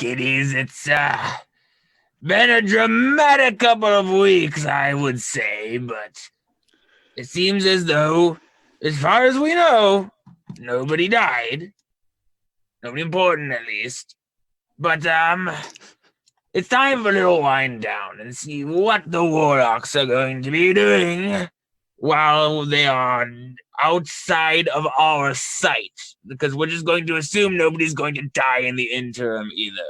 kiddies. It's been a dramatic couple of weeks, I would say, but it seems as though, as far as we know, nobody died. Nobody important, at least. But it's time for a little wind down and see what the Warlocks are going to be doing while they are outside of our sight, because we're just going to assume nobody's going to die in the interim either.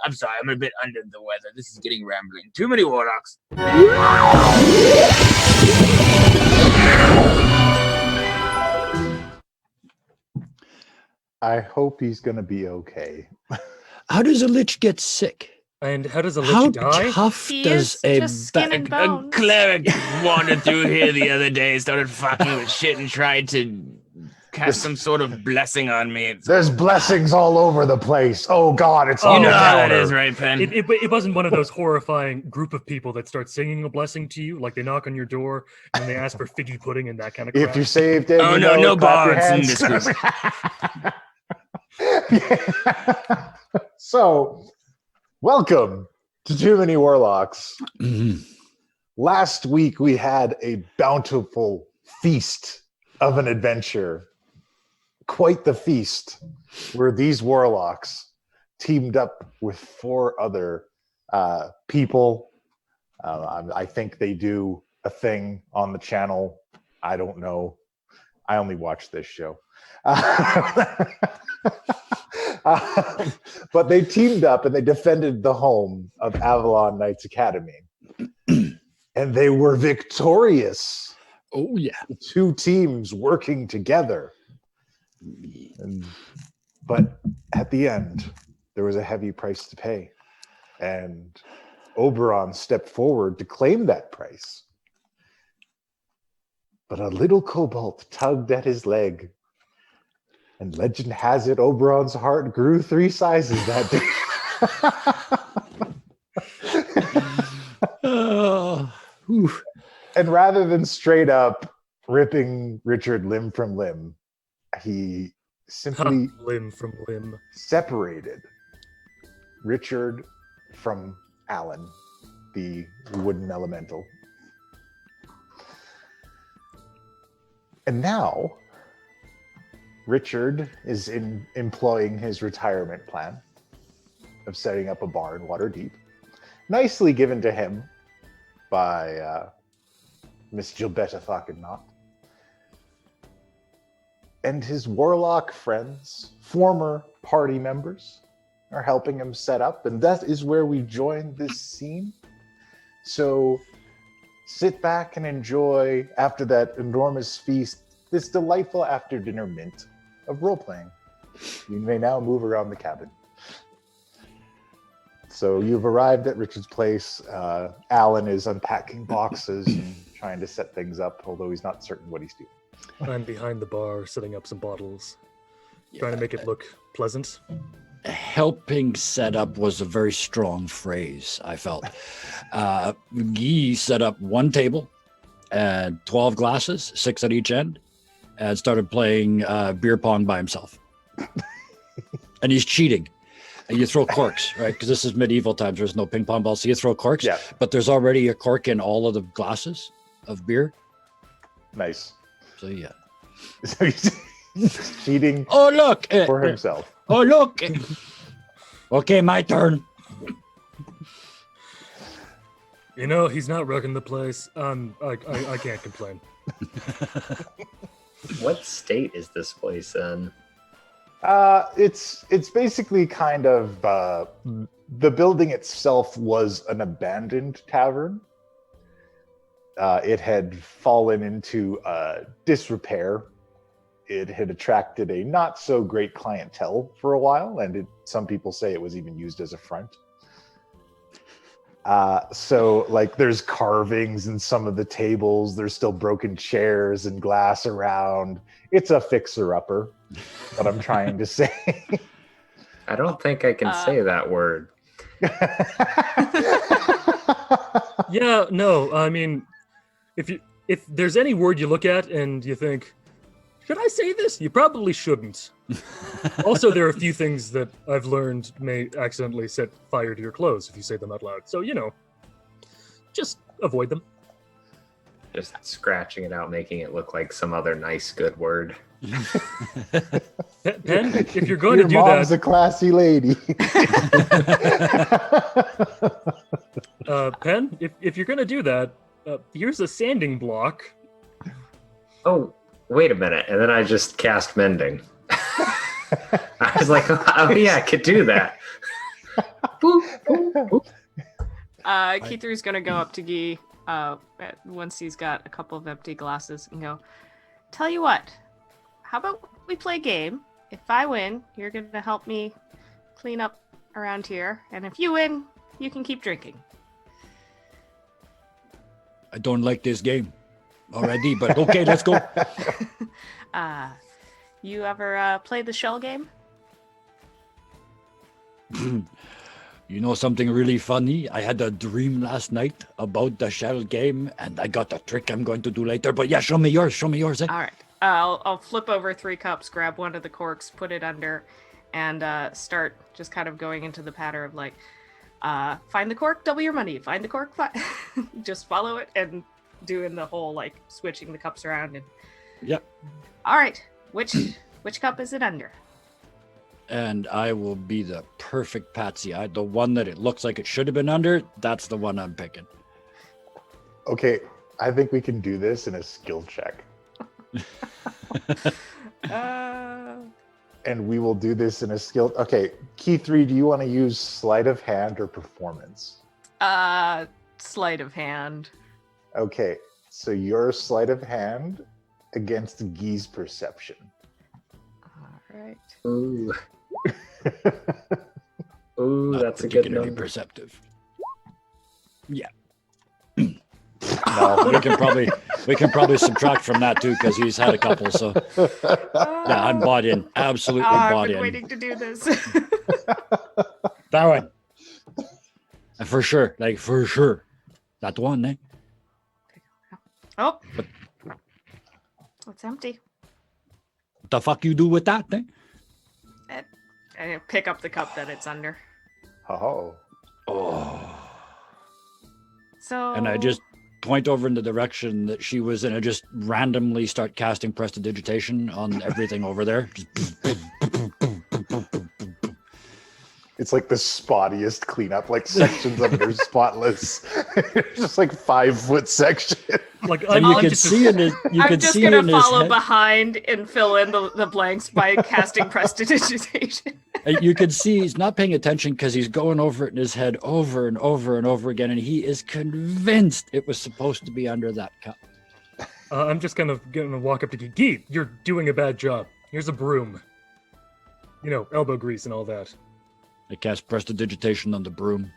I'm sorry, I'm a bit under the weather. This is getting rambling. Too many Warlocks. I hope he's going to be okay. How does a lich get sick? And how does a lich die? How tough does just skin and bones. A cleric wandered through here the other day, started fucking with shit, and tried to cast some sort of blessing on me. There's blessings all over the place. Oh God, it's you know how that is, right, Pen? It wasn't one of those horrifying group of people that start singing a blessing to you, like they knock on your door and they ask for figgy pudding and that kind of crap. If you're saved, then no bards in this group. So, welcome to Too Many Warlocks. Mm-hmm. Last week we had a bountiful feast of an adventure. Quite the feast, where these warlocks teamed up with 4 other people. I think they do a thing on the channel. I don't know. I only watch this show. But they teamed up and they defended the home of Avalon Knights Academy. And they were victorious. Oh, yeah. 2 teams working together. But at the end, there was a heavy price to pay. And Oberon stepped forward to claim that price. But a little kobold tugged at his leg. And legend has it, Oberon's heart grew 3 sizes that day. And rather than straight up ripping Richard limb from limb, he simply limb from limb separated Richard from Alan, the wooden elemental. And now Richard is employing his retirement plan of setting up a bar in Waterdeep, nicely given to him by Miss Gilbetta Falconaut. And his warlock friends, former party members, are helping him set up, and that is where we join this scene. So sit back and enjoy, after that enormous feast, this delightful after-dinner mint of role-playing. You may now move around the cabin. So you've arrived at Richard's place. Alan is unpacking boxes and trying to set things up, although he's not certain what he's doing. I'm behind the bar setting up some bottles, trying to make it look pleasant. Helping set up was a very strong phrase, I felt. Guy set up 1 table and 12 glasses, 6 at each end, and started playing beer pong by himself. And he's cheating. And you throw corks, right? Because this is medieval times. There's no ping pong balls, so you throw corks. Yeah. But there's already a cork in all of the glasses of beer. Nice. So yeah. So he's cheating for himself. Oh, look. Okay, my turn. You know, he's not wrecking the place. I can't complain. What state is this place in? It's basically kind of the building itself was an abandoned tavern. It had fallen into disrepair. It had attracted a not so great clientele for a while, and some people say it was even used as a front. So like there's carvings in some of the tables, there's still broken chairs and glass around. It's a fixer-upper, what I'm trying to say. I don't think I can say that word. Yeah, no, I mean, if there's any word you look at and you think, Should I say this? You probably shouldn't. Also, there are a few things that I've learned may accidentally set fire to your clothes if you say them out loud. So, just avoid them. Just scratching it out, making it look like some other nice, good word. Pen, if you're going to do Your mom's that, a classy lady. Pen, if you're going to do that, here's a sanding block. Oh, wait a minute. And then I just cast Mending. I was like, oh yeah, I could do that. Boop, boop, boop. Keithu's gonna go up to Guy once he's got a couple of empty glasses and go, tell you what, how about we play a game? If I win, you're gonna help me clean up around here, and if you win, you can keep drinking. I don't like this game already, but okay, let's go. You ever play the shell game? You know something really funny? I had a dream last night about the shell game, and I got a trick I'm going to do later. But yeah, show me yours. Eh? All right. I'll flip over 3 cups, grab one of the corks, put it under, and start just kind of going into the patter of like, find the cork, double your money. Find the cork, just follow it, and doing the whole like switching the cups around. And Yep. all right, which cup is it under? And I will be the perfect patsy. The one that it looks like it should have been under, that's the one I'm picking. Okay, I think we can do this in a skill check. And we will do this in a skill. Okay, key 3, do you want to use sleight of hand or performance? Sleight of hand. Okay, so your sleight of hand against Guy's perception. All right. Ooh. Ooh, Not that's a good particularly number. perceptive. Yeah. No, we can probably subtract from that too because he's had a couple. So yeah, I'm bought in. Absolutely I've bought been in. waiting to do this. That one. For sure. Like for sure. That one, eh? Oh, it's empty. What the fuck you do with that, eh? I pick up the cup that it's under. Oh. Oh. So. And I just point over in the direction that she was in. I just randomly start casting prestidigitation on everything over there. It's like the spottiest cleanup, like sections of it are spotless. It's just like 5-foot section. Like And you I'm can just see in his. You I'm can just see gonna in his follow head. behind and fill in the blanks by casting prestidigitation. You can see he's not paying attention because he's going over it in his head over and over and over again, and he is convinced it was supposed to be under that cup. I'm just kind of gonna walk up to Guy. You're doing a bad job. Here's a broom. Elbow grease and all that. I cast prestidigitation on the broom.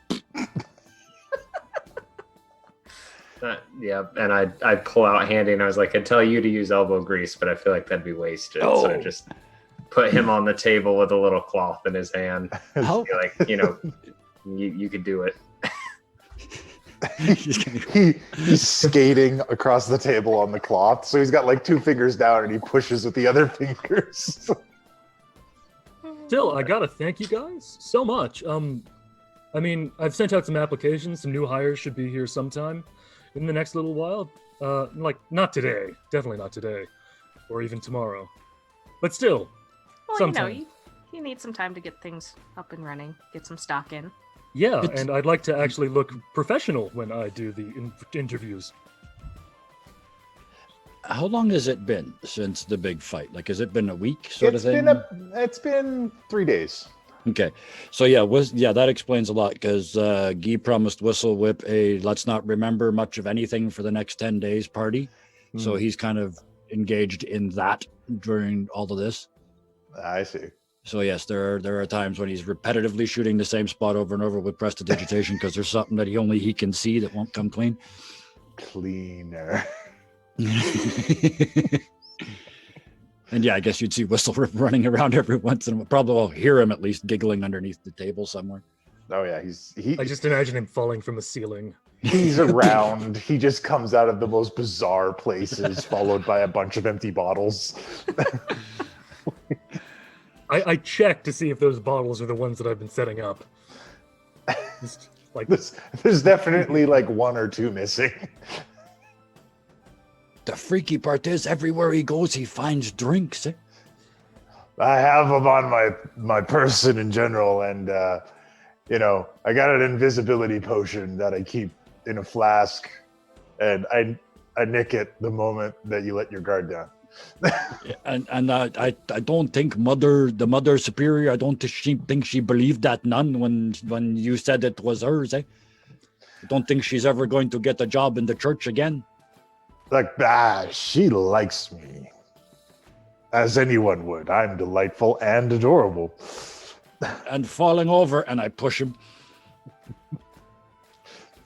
Yeah, and I pull out handy, and I was like, I'd tell you to use elbow grease, but I feel like that'd be wasted. So I Oh. just put him on the table with a little cloth in his hand. How? Be like, you could do it. He's skating across the table on the cloth. So he's got like 2 fingers down and he pushes with the other fingers. Still, I gotta thank you guys so much. I've sent out some applications. Some new hires should be here sometime in the next little while. Not today. Definitely not today. Or even tomorrow. But still, Well, sometime. you need some time to get things up and running, get some stock in. Yeah, It's- and I'd like to actually look professional when I do the interviews. How long has it been since the big fight? Like, has it been a week sort of thing? It's been 3 days. Okay, so yeah, that explains a lot because Guy promised Whistle Whip a let's not remember much of anything for the next 10 days party. So he's kind of engaged in that during all of this. I see. So yes, there are times when he's repetitively shooting the same spot over and over with prestidigitation because there's something that he can see that won't come clean. Cleaner. And yeah, I guess you'd see Whistle Whip running around every once in a while. Probably will hear him at least giggling underneath the table somewhere. Oh yeah, I just imagine him falling from the ceiling. He's around. He just comes out of the most bizarre places, followed by a bunch of empty bottles. I check to see if those bottles are the ones that I've been setting up. Just, like, There's definitely like one or two missing. The freaky part is everywhere he goes, he finds drinks. Eh? I have them on my person in general, and I got an invisibility potion that I keep in a flask, and I nick it the moment that you let your guard down. And I don't think the mother superior, I don't think she believed that nun when you said it was hers. Eh? I don't think she's ever going to get a job in the church again. Like, she likes me. As anyone would. I'm delightful and adorable. And falling over, and I push him.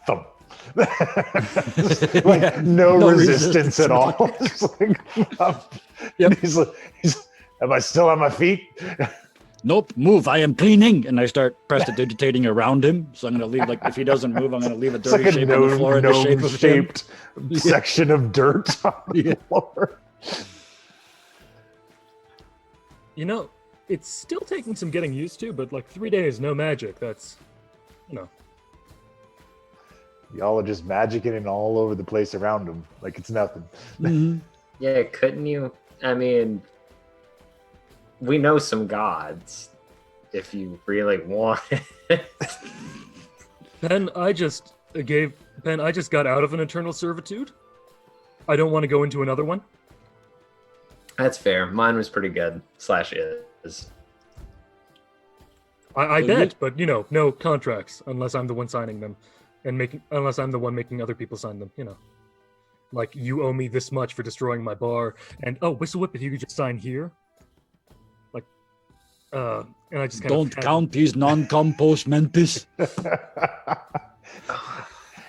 Thump. Like, no resistance at all. Just like, Yep. He's am I still on my feet? Nope, move, I am cleaning. And I start prestidigitating around him. So I'm going to leave, like, if he doesn't move, I'm going to leave a It's dirty like a shape on the floor in the shape of him. gnome-shaped section of dirt on the floor. you know, it's still taking some getting used to, but like 3 days, no magic. That's, Y'all are just magicking it all over the place around him like it's nothing. Mhm. Yeah, couldn't you? I mean, we know some gods if you really want it. Ben, I just got out of an eternal servitude. I don't want to go into another one. That's fair. Mine was pretty good. / is. I So bet, but no contracts unless I'm the one signing them, and unless I'm the one making other people sign them. Like, you owe me this much for destroying my bar, and Whistle Whip, if you could just sign here. Like, and I just kind Don't count his non-compost mentis.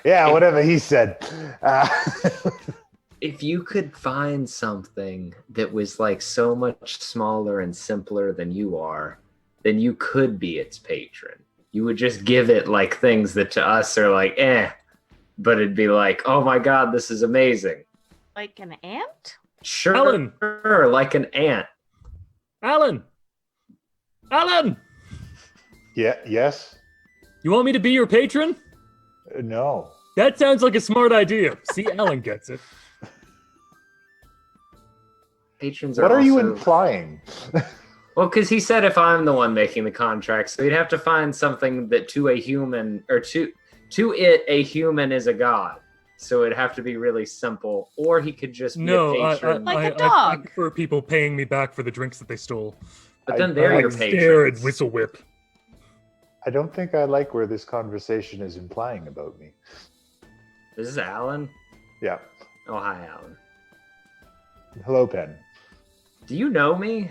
Yeah, whatever he said. If you could find something that was like so much smaller and simpler than you are, then you could be its patron. You would just give it like things that to us are like, but it'd be like, oh my God, this is amazing. Like an ant? Sure, Alan! like an ant. Alan! Yeah, yes? You want me to be your patron? No. That sounds like a smart idea. See, Alan gets it. Patrons are What are you also- implying? Well, because he said if I'm the one making the contract, so he'd have to find something that to a human, or to it, a human is a god. So it'd have to be really simple, or he could just be No, a patron. Like a I dog. prefer people paying me back for the drinks that they stole. but then I- they're I your Stare patrons. at Whistle Whip. I don't think I like where this conversation is implying about me. This is Alan. Yeah. Oh, hi, Alan. Hello, Pen. Do you know me?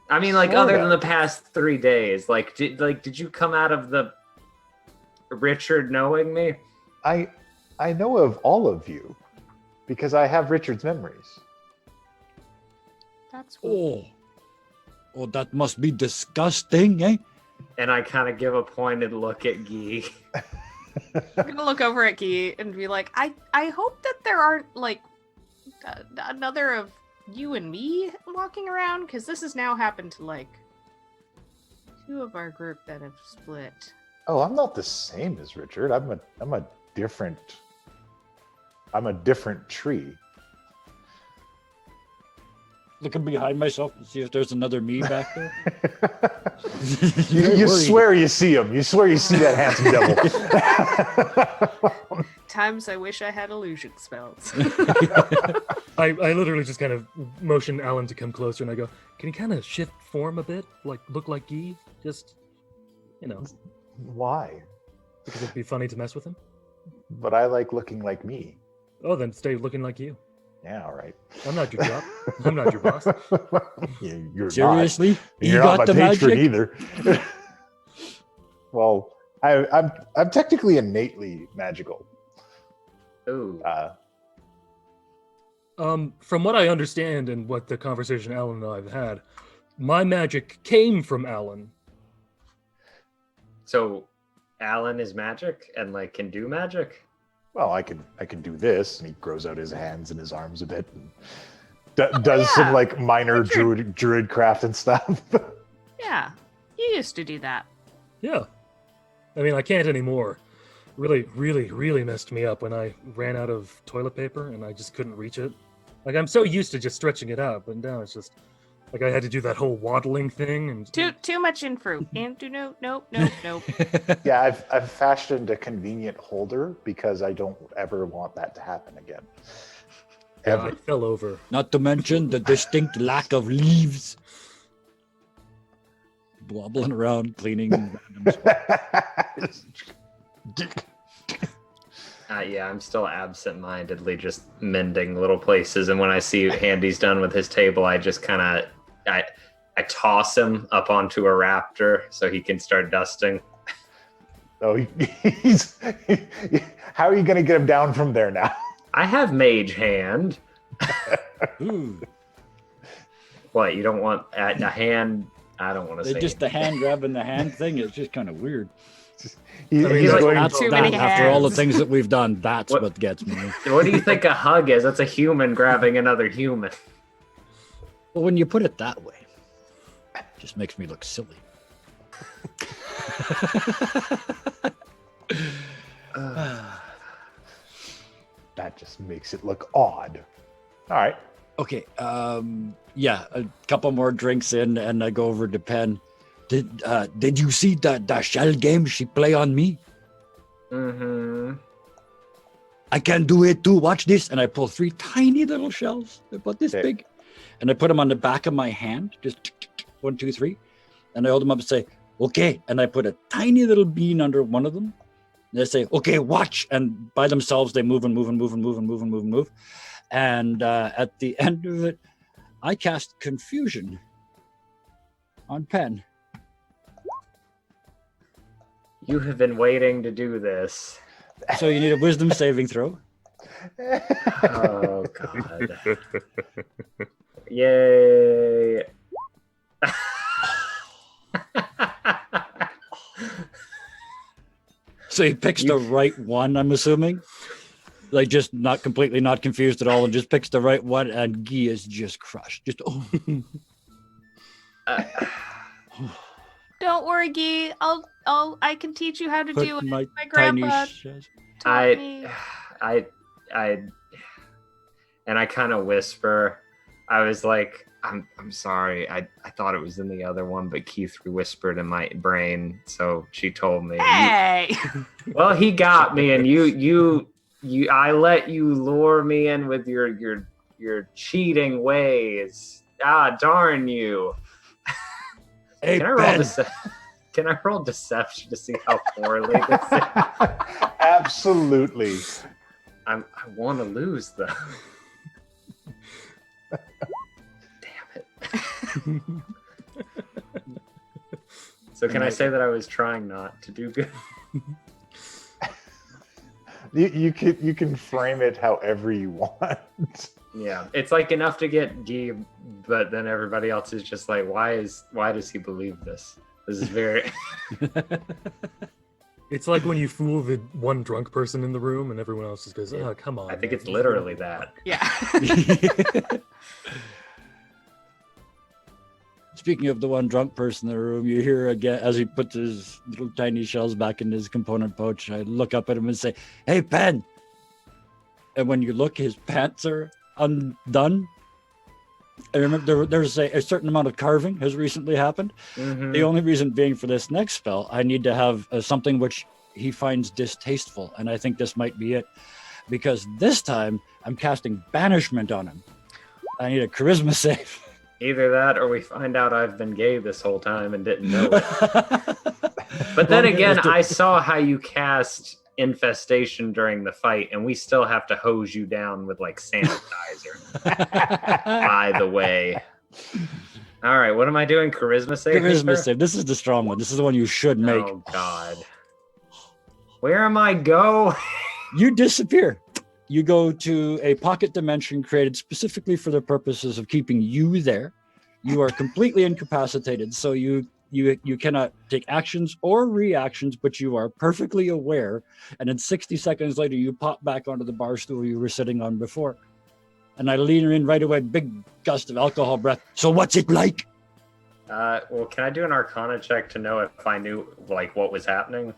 I mean, like, Sorta. other than the past 3 days, did you come out of the Richard knowing me? I know of all of you because I have Richard's memories. That's Oh, that must be disgusting, eh? And I kind of give a pointed look at Guy. I'm gonna look over at Guy and be like, I hope that there aren't like another of you and me walking around, because this has now happened to like 2 of our group that have split. Oh, I'm not the same as Richard. I'm a different tree. Looking behind myself and see if there's another me back there. You Very worried. swear you see him. You swear you see that handsome devil. Times I wish I had illusion spells. I literally just kind of motion Alan to come closer, and I go, can he kind of shift form a bit? Like, look like Guy? Just, Why? because it'd be funny to mess with him? But I like looking like me. Oh, then stay looking like you. Yeah, all right. I'm not your job. I'm not your boss. You're Seriously? not. You You're got not the my patron magic? either. Well, I'm technically innately magical. Ooh. From what I understand and what the conversation Alan and I have had, my magic came from Alan. So Alan is magic and like can do magic? Well, I can do this, and he grows out his hands and his arms a bit, and does some like minor druid craft and stuff. Yeah, you used to do that. Yeah. I mean, I can't anymore. Really, really, really messed me up when I ran out of toilet paper and I just couldn't reach it. Like, I'm so used to just stretching it out, but now it's just like I had to do that whole waddling thing and Too much info. Nope. Yeah, I've fashioned a convenient holder because I don't ever want that to happen again. I fell over. Not to mention the distinct lack of leaves. Wobbling around, cleaning. Yeah, I'm still absent-mindedly just mending little places, and when I see Handy's done with his table, I just kind of I toss him up onto a raptor so he can start dusting. Oh, he's how are you going to get him down from there now? I have mage hand. Ooh. What, you don't want a hand? I don't want to say. Just the hand grabbing the hand thing is just kind of weird. He's like, going That's Too that, many after all the hands. things that we've done, that's what gets me. What do you think a hug is? That's a human grabbing another human. Well, when you put it that way, it just makes me look silly. That just makes it look odd. All right. Okay, yeah, a couple more drinks in, and I go over to Penn. Did you see the shell game she play on me? Mm-hmm. I can do it too. Watch this, and I pull 3 tiny little shells. They're about this Okay. big, and I put them on the back of my hand. Just 1, 2, 3, and I hold them up and say, "Okay." And I put a tiny little bean under one of them. And I say, "Okay, watch." And by themselves, they move and move and move and move and move and move and move. And at the end of it, I cast Confusion on Penn. You have been waiting to do this. So you need a Wisdom saving throw. Oh god. Yay. So he picks the right one, I'm assuming. Like just not completely not confused at all, and just picks the right one, and Guy is just crushed. Just Don't worry, Guy. I can teach you how to put do it. my My tiny grandpa shells. taught me. And I kind of whisper. I was like, I'm sorry. I thought it was in the other one, but Keith whispered in my brain, so she told me. Hey! Well, he got me, and you I let you lure me in with your cheating ways. Ah, darn you. Hey, Can I roll Ben. Can I roll deception to see how poorly this is? Absolutely. I want to lose though. Damn it. So can I say that I was trying not to do good? You can frame it however you want. Yeah, it's like enough to get Guy, but then everybody else is just like, why does he believe this? This is very. It's like when you fool the one drunk person in the room and everyone else just goes, "Oh, come on." I think man." it's literally that. Yeah. Speaking of the one drunk person in the room, you hear again as he puts his little tiny shells back in his component pouch. I look up at him and say, "Hey, Penn." And when you look, his pants are undone. I remember there's a certain amount of carving has recently happened. Mhm. The only reason being for this next spell, I need to have something which he finds distasteful. And I think this might be it. Because this time, I'm casting banishment on him. I need a charisma save. Either that, or we find out I've been gay this whole time and didn't know it. But then again, I saw how you cast infestation during the fight, and we still have to hose you down with like sanitizer. By the way. All right, what am I doing? Charisma save? Charisma save. This is the strong one. This is the one you should make. Oh God. Where am I go? You disappear. You go to a pocket dimension created specifically for the purposes of keeping you there. You are completely incapacitated, so you you cannot take actions or reactions, but you are perfectly aware. And then 60 seconds later, you pop back onto the bar stool you were sitting on before. And I lean in right away, big gust of alcohol breath. So what's it like? Well, can I do an Arcana check to know if I knew like what was happening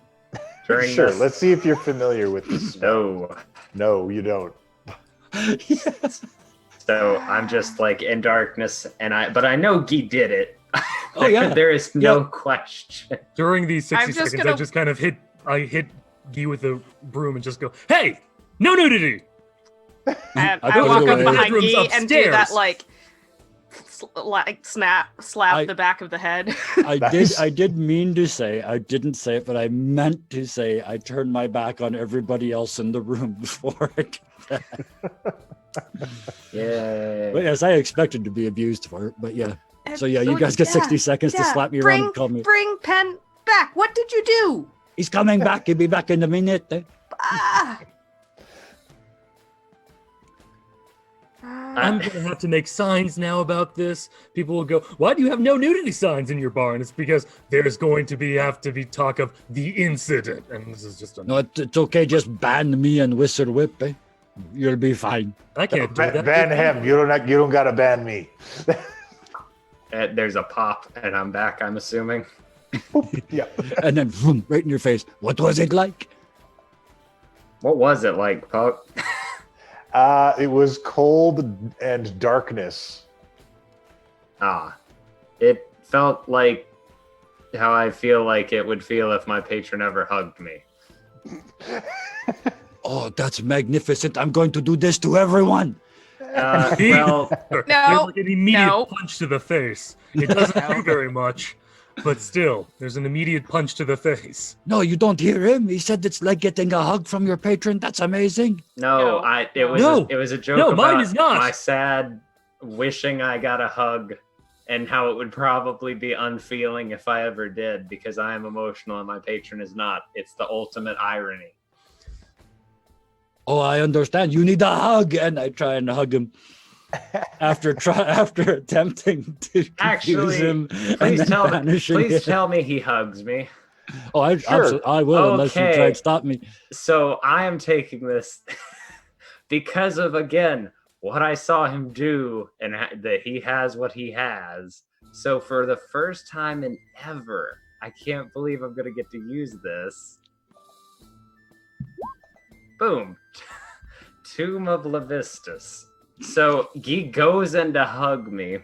during Sure. this? Let's see if you're familiar with this. No. No, you don't. Yes. So I'm just like in darkness, but I know Guy did it. Oh, yeah. There is no question. During these 60 I'm just seconds, gonna- I just kind of hit Guy with the broom and just go, "Hey, no nudity!" And I I put walk it up away. behind Bedroom's Guy and do that upstairs. slap I- the back of the head. Nice. I did mean to say, I didn't say it, but I meant to say I turned my back on everybody else in the room before I did that. Yeah. But yes, I expected to be abused for it, but yeah. So yeah, you So, guys get yeah, 60 seconds to yeah. slap me around Bring, and call me. bring Pen back. What did you do? He's coming back. He'll be back in a minute. Ah. I'm gonna have to make signs now about this. People will go, "Why do you have no nudity signs in your bar?" And it's because there's going to have to be talk of the incident, and this is just a No, it's okay. Just ban me and Whistle Whip. Eh? You'll be fine. I can't do that. Ban him. You don't gotta ban me. There's a pop, and I'm back. I'm assuming. Yeah. And then vroom, right in your face. What was it like? What was it like, Puck? It was cold and darkness. It felt like how I feel like it would feel if my patron ever hugged me. Oh, that's magnificent. I'm going to do this to everyone. Well, There's No, like an immediate no. punch to the face. It doesn't do very much, but still, there's an immediate punch to the face. No, you don't hear him. He said it's like getting a hug from your patron. That's amazing. no, No. it was a joke No, about mine is not. my sad wishing I got a hug and how it would probably be unfeeling if I ever did because I am emotional and my patron is not. It's the ultimate irony. Oh, I understand. You need a hug, and I try and hug him after attempting to confuse Actually, him and Please then tell banishing please him. tell me he hugs me. Oh, Sure. I will unless you Okay. try and stop me. So I am taking this because of, again, what I saw him do and that he has what he has. So for the first time in ever, I can't believe I'm going to get to use this. Boom. Tomb of Levistus. So he goes in to hug me,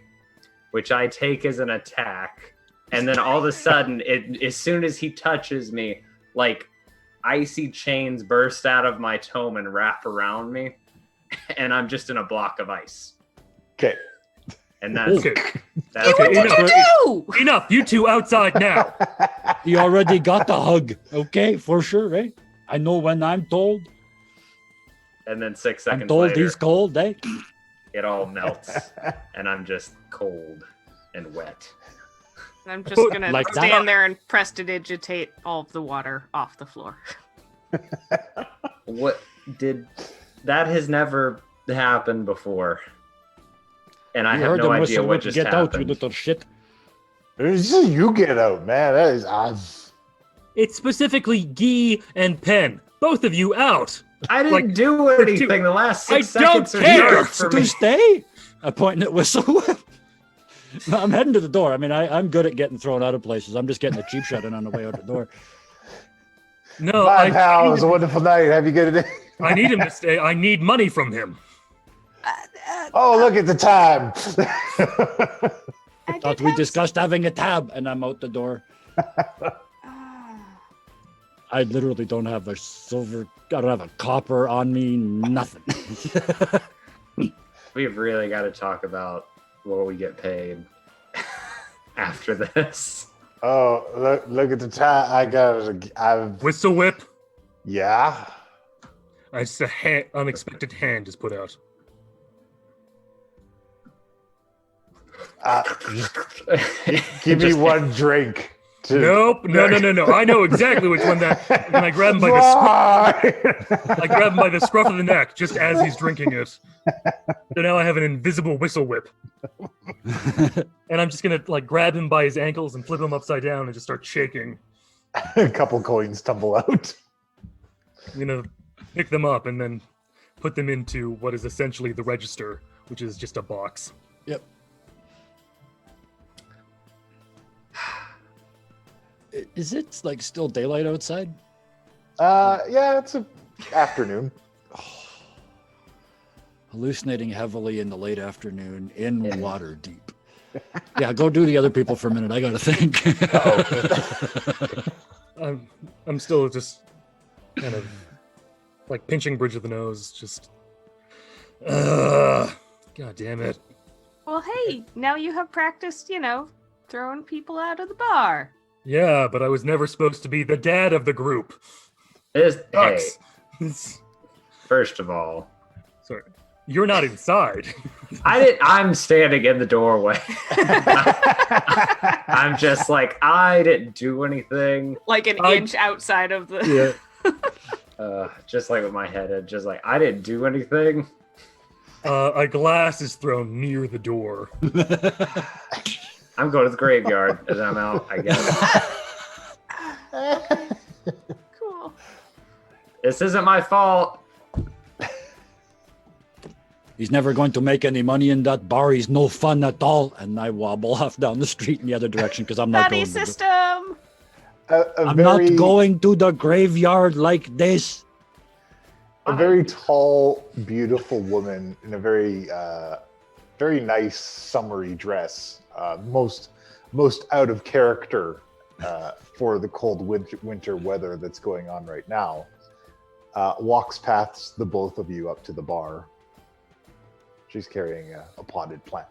which I take as an attack. And then all of a sudden, as soon as he touches me, like icy chains burst out of my tome and wrap around me. And I'm just in a block of ice. Okay. And that's Okay, that's What did enough. you do? Enough. You two outside now. You already got the hug. Okay, for sure, right? I know when I'm told. And then 6 seconds I'm told later, he's cold, eh? it all melts, and I'm just cold and wet. I'm just gonna Like that? stand there and prestidigitate all of the water off the floor. What did that has never happened before, and I You have heard no him idea whistle, what whip, just get out, you happened. little shit. It's just you get out, man. That is odd. It's specifically Guy and Pen. Both of you out. I didn't Like, do anything. The last I 6 don't seconds are care. dark for To me. stay? I point at Whistle Whip. No, I'm heading to the door. I mean, I'm good at getting thrown out of places. I'm just getting a cheap shot in on the way out the door. No, Bye, pal. It I was a wonderful night. Have you good day? need him to stay. I need money from him. Oh, look at the time. I Thought did we have discussed having a tab, and I'm out the door. I literally don't have a silver. I don't have a copper on me. Nothing. We've really got to talk about what we get paid after this. Oh, look at the time. I've Whistle whip. yeah. Just a unexpected hand is put out. Give me Just- one drink Nope. No. I know exactly which one that. And I grab him by I grab him by the scruff of the neck just as he's drinking it. So now I have an invisible whistle whip. And I'm just gonna like grab him by his ankles and flip him upside down and just start shaking. A couple coins tumble out. I'm gonna pick them up and then put them into what is essentially the register, which is just a box. Yep. Is it like still daylight outside? Yeah, it's afternoon. Hallucinating heavily in the late afternoon in Waterdeep. Yeah, go do the other people for a minute. I gotta think. I'm still just kind of like pinching bridge of the nose, just God damn it. Well, hey, now you have practiced, throwing people out of the bar. Yeah, but I was never supposed to be the dad of the group. Hey, Sucks. first of all, Sorry. You're not inside. I'm standing in the doorway. I'm just like, I didn't do anything. Like an inch outside of the... Yeah. Just like with my head, just like, I didn't do anything. A glass is thrown near the door. I'm going to the graveyard as I'm out, I guess. Cool. This isn't my fault. He's never going to make any money in that bar. He's no fun at all. And I wobble off down the street in the other direction because I'm not Buddy going. system! I'm not going to the graveyard like this. A very tall, beautiful woman in a very, very nice summery dress, most out of character for the cold winter weather that's going on right now, walks past the both of you up to the bar. She's carrying a potted plant.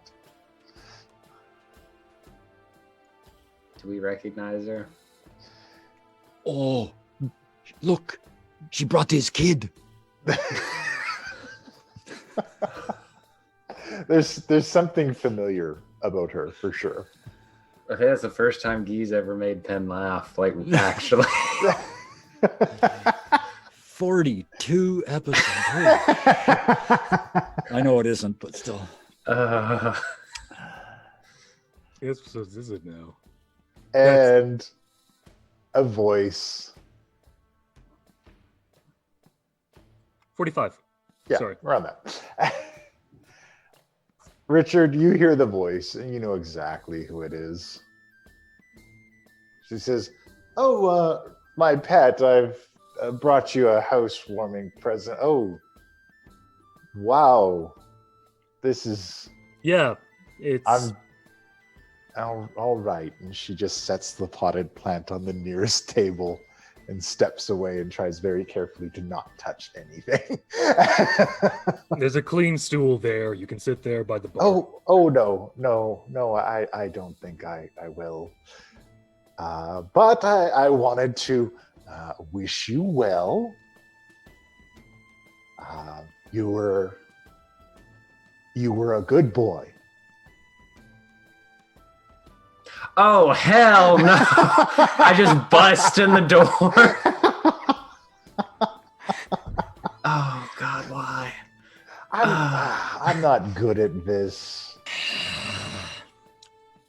Do we recognize her? Oh, look, she brought his kid. There's something familiar about her for sure. I think that's the first time Guy's ever made Penn laugh, like, actually. 42 episodes. I know it isn't, but still. This is it now. And a voice. 45. Yeah, Sorry. around that. Richard, you hear the voice and you know exactly who it is. She says, "Oh, my pet, I've brought you a housewarming present. Oh, wow. This is... Yeah, it's... All right." And she just sets the potted plant on the nearest table and steps away and tries very carefully to not touch anything. There's a clean stool there. You can sit there by the bar. Oh no, I don't think I will. But I wanted to wish you well. You were a good boy. Oh, hell no. I just bust in the door. Oh, God, why? I'm not good at this.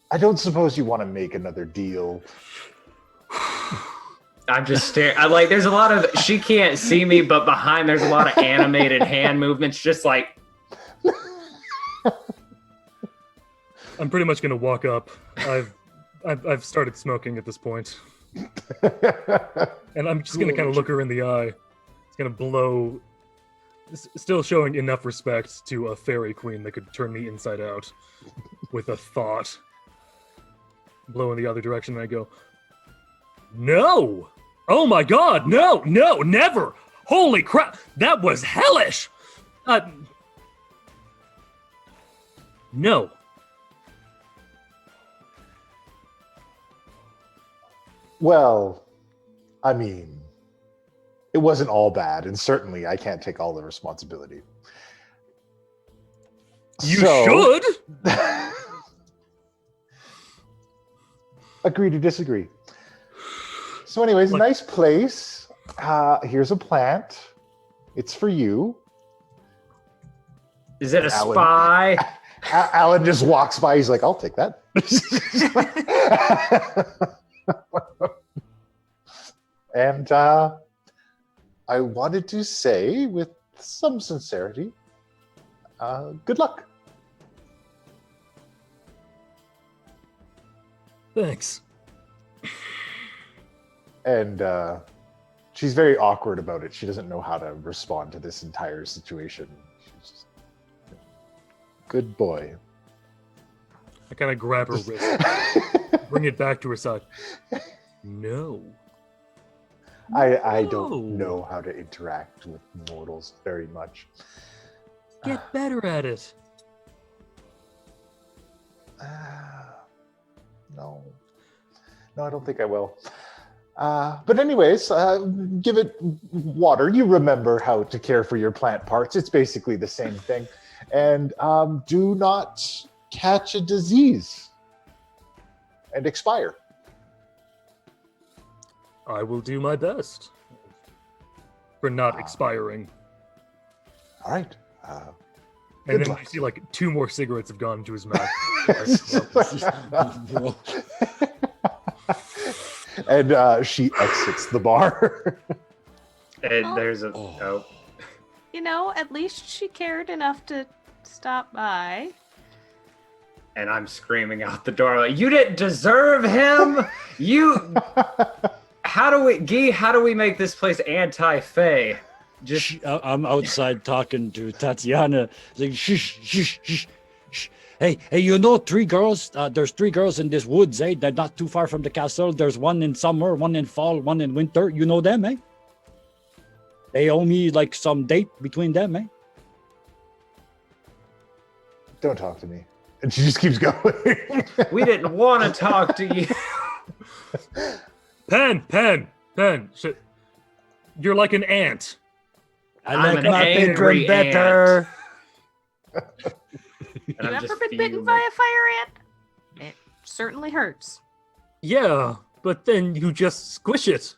I don't suppose you want to make another deal. I'm just staring. There's a lot of, she can't see me, but behind there's a lot of animated hand movements, just like. I'm pretty much going to walk up. I've started smoking at this point. And I'm just going to kind of look her in the eye. It's going to blow, still showing enough respect to a fairy queen that could turn me inside out with a thought. Blow in the other direction, and I go, "No! Oh my God, no, never! Holy crap, that was hellish! No." Well, I mean, it wasn't all bad, and certainly I can't take all the responsibility. You should! Agree to disagree. So, anyways, Like- nice place. Here's a plant. It's for you. Is it a Alan. spy? Alan just walks by. He's like, I'll take that. And I wanted to say, with some sincerity, good luck. Thanks. And she's very awkward about it. She doesn't know how to respond to this entire situation. She's just, good boy. I kind of grab her wrist, bring it back to her side. No. I No. don't know how to interact with mortals very much. Get better at it. No. No, I don't think I will. But anyways, give it water. You remember how to care for your plant parts. It's basically the same thing. And do not catch a disease and expire. I will do my best for not expiring. All right. And good then luck. you see like 2 more cigarettes have gone into his mouth. And she exits the bar. And there's a Oh. You know, at least she cared enough to stop by. and I'm screaming out the door like, "You didn't deserve him! You how do we make this place anti-Fae? Just I'm outside talking to Tatiana. Like, shh, shh, shh, shh. Hey, you know 3 girls? There's 3 girls in this woods, eh? They're not too far from the castle. There's one in summer, one in fall, one in winter. You know them, eh? They owe me like some date between them, eh? Don't talk to me. And she just keeps going. we didn't want to talk to you. Pen. Shit. You're like an ant. I I'm like an my angry bedroom better. And You I'm ever just been bitten fuming. by a fire ant? It certainly hurts. Yeah, but then you just squish it.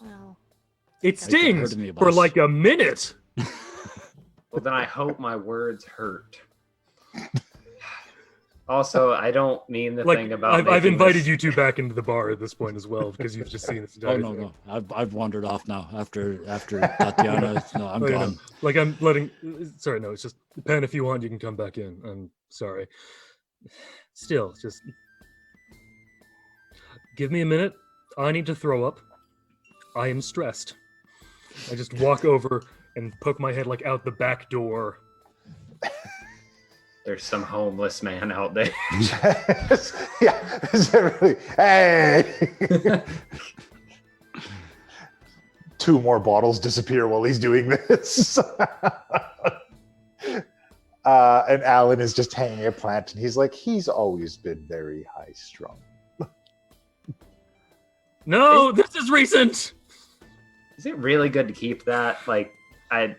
Well, It Thank you for stings hurting me, for boss. like a minute. Well, then I hope my words hurt. Also, I don't mean the Like thing about I've making invited this- you 2 back into the bar at this point as well because you've just seen this entire Oh thing. no. I've wandered off now after Tatiana. No, I'm Oh, yeah. gone. Like I'm letting. Sorry, no. It's just Pen. If you want, you can come back in. I'm sorry. Still, just give me a minute. I need to throw up. I am stressed. I just walk over and poke my head like out the back door. There's some homeless man out there. Yeah. Is that really? Hey. 2 more bottles disappear while he's doing this. And Alan is just hanging a plant, and he's like, he's always been very high strung. No, this is recent. Is it really good to keep that? Like, I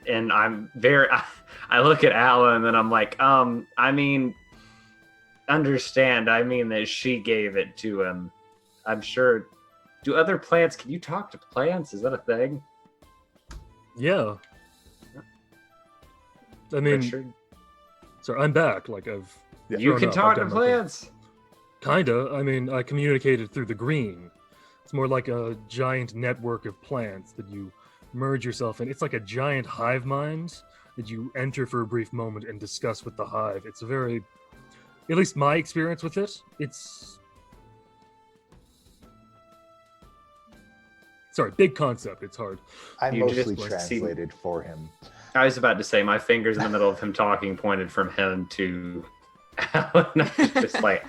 look at Alan and I'm like, I mean, understand. I mean that she gave it to him. I'm sure. Do other plants? Can you talk to plants? Is that a thing? Yeah. I mean, Richard? sorry, I'm back. Like I've You thrown can up, talk I've to done my thing. plants. Kinda. I mean, I communicated through the green. It's more like a giant network of plants that you merge yourself in. It's like a giant hive mind that you enter for a brief moment and discuss with the hive. It's a very, at least my experience with it, it's... Sorry, big concept. It's hard. I You just mostly like see- translated for him. I was about to say my fingers in the middle of him talking pointed from him to Alan. I was just like,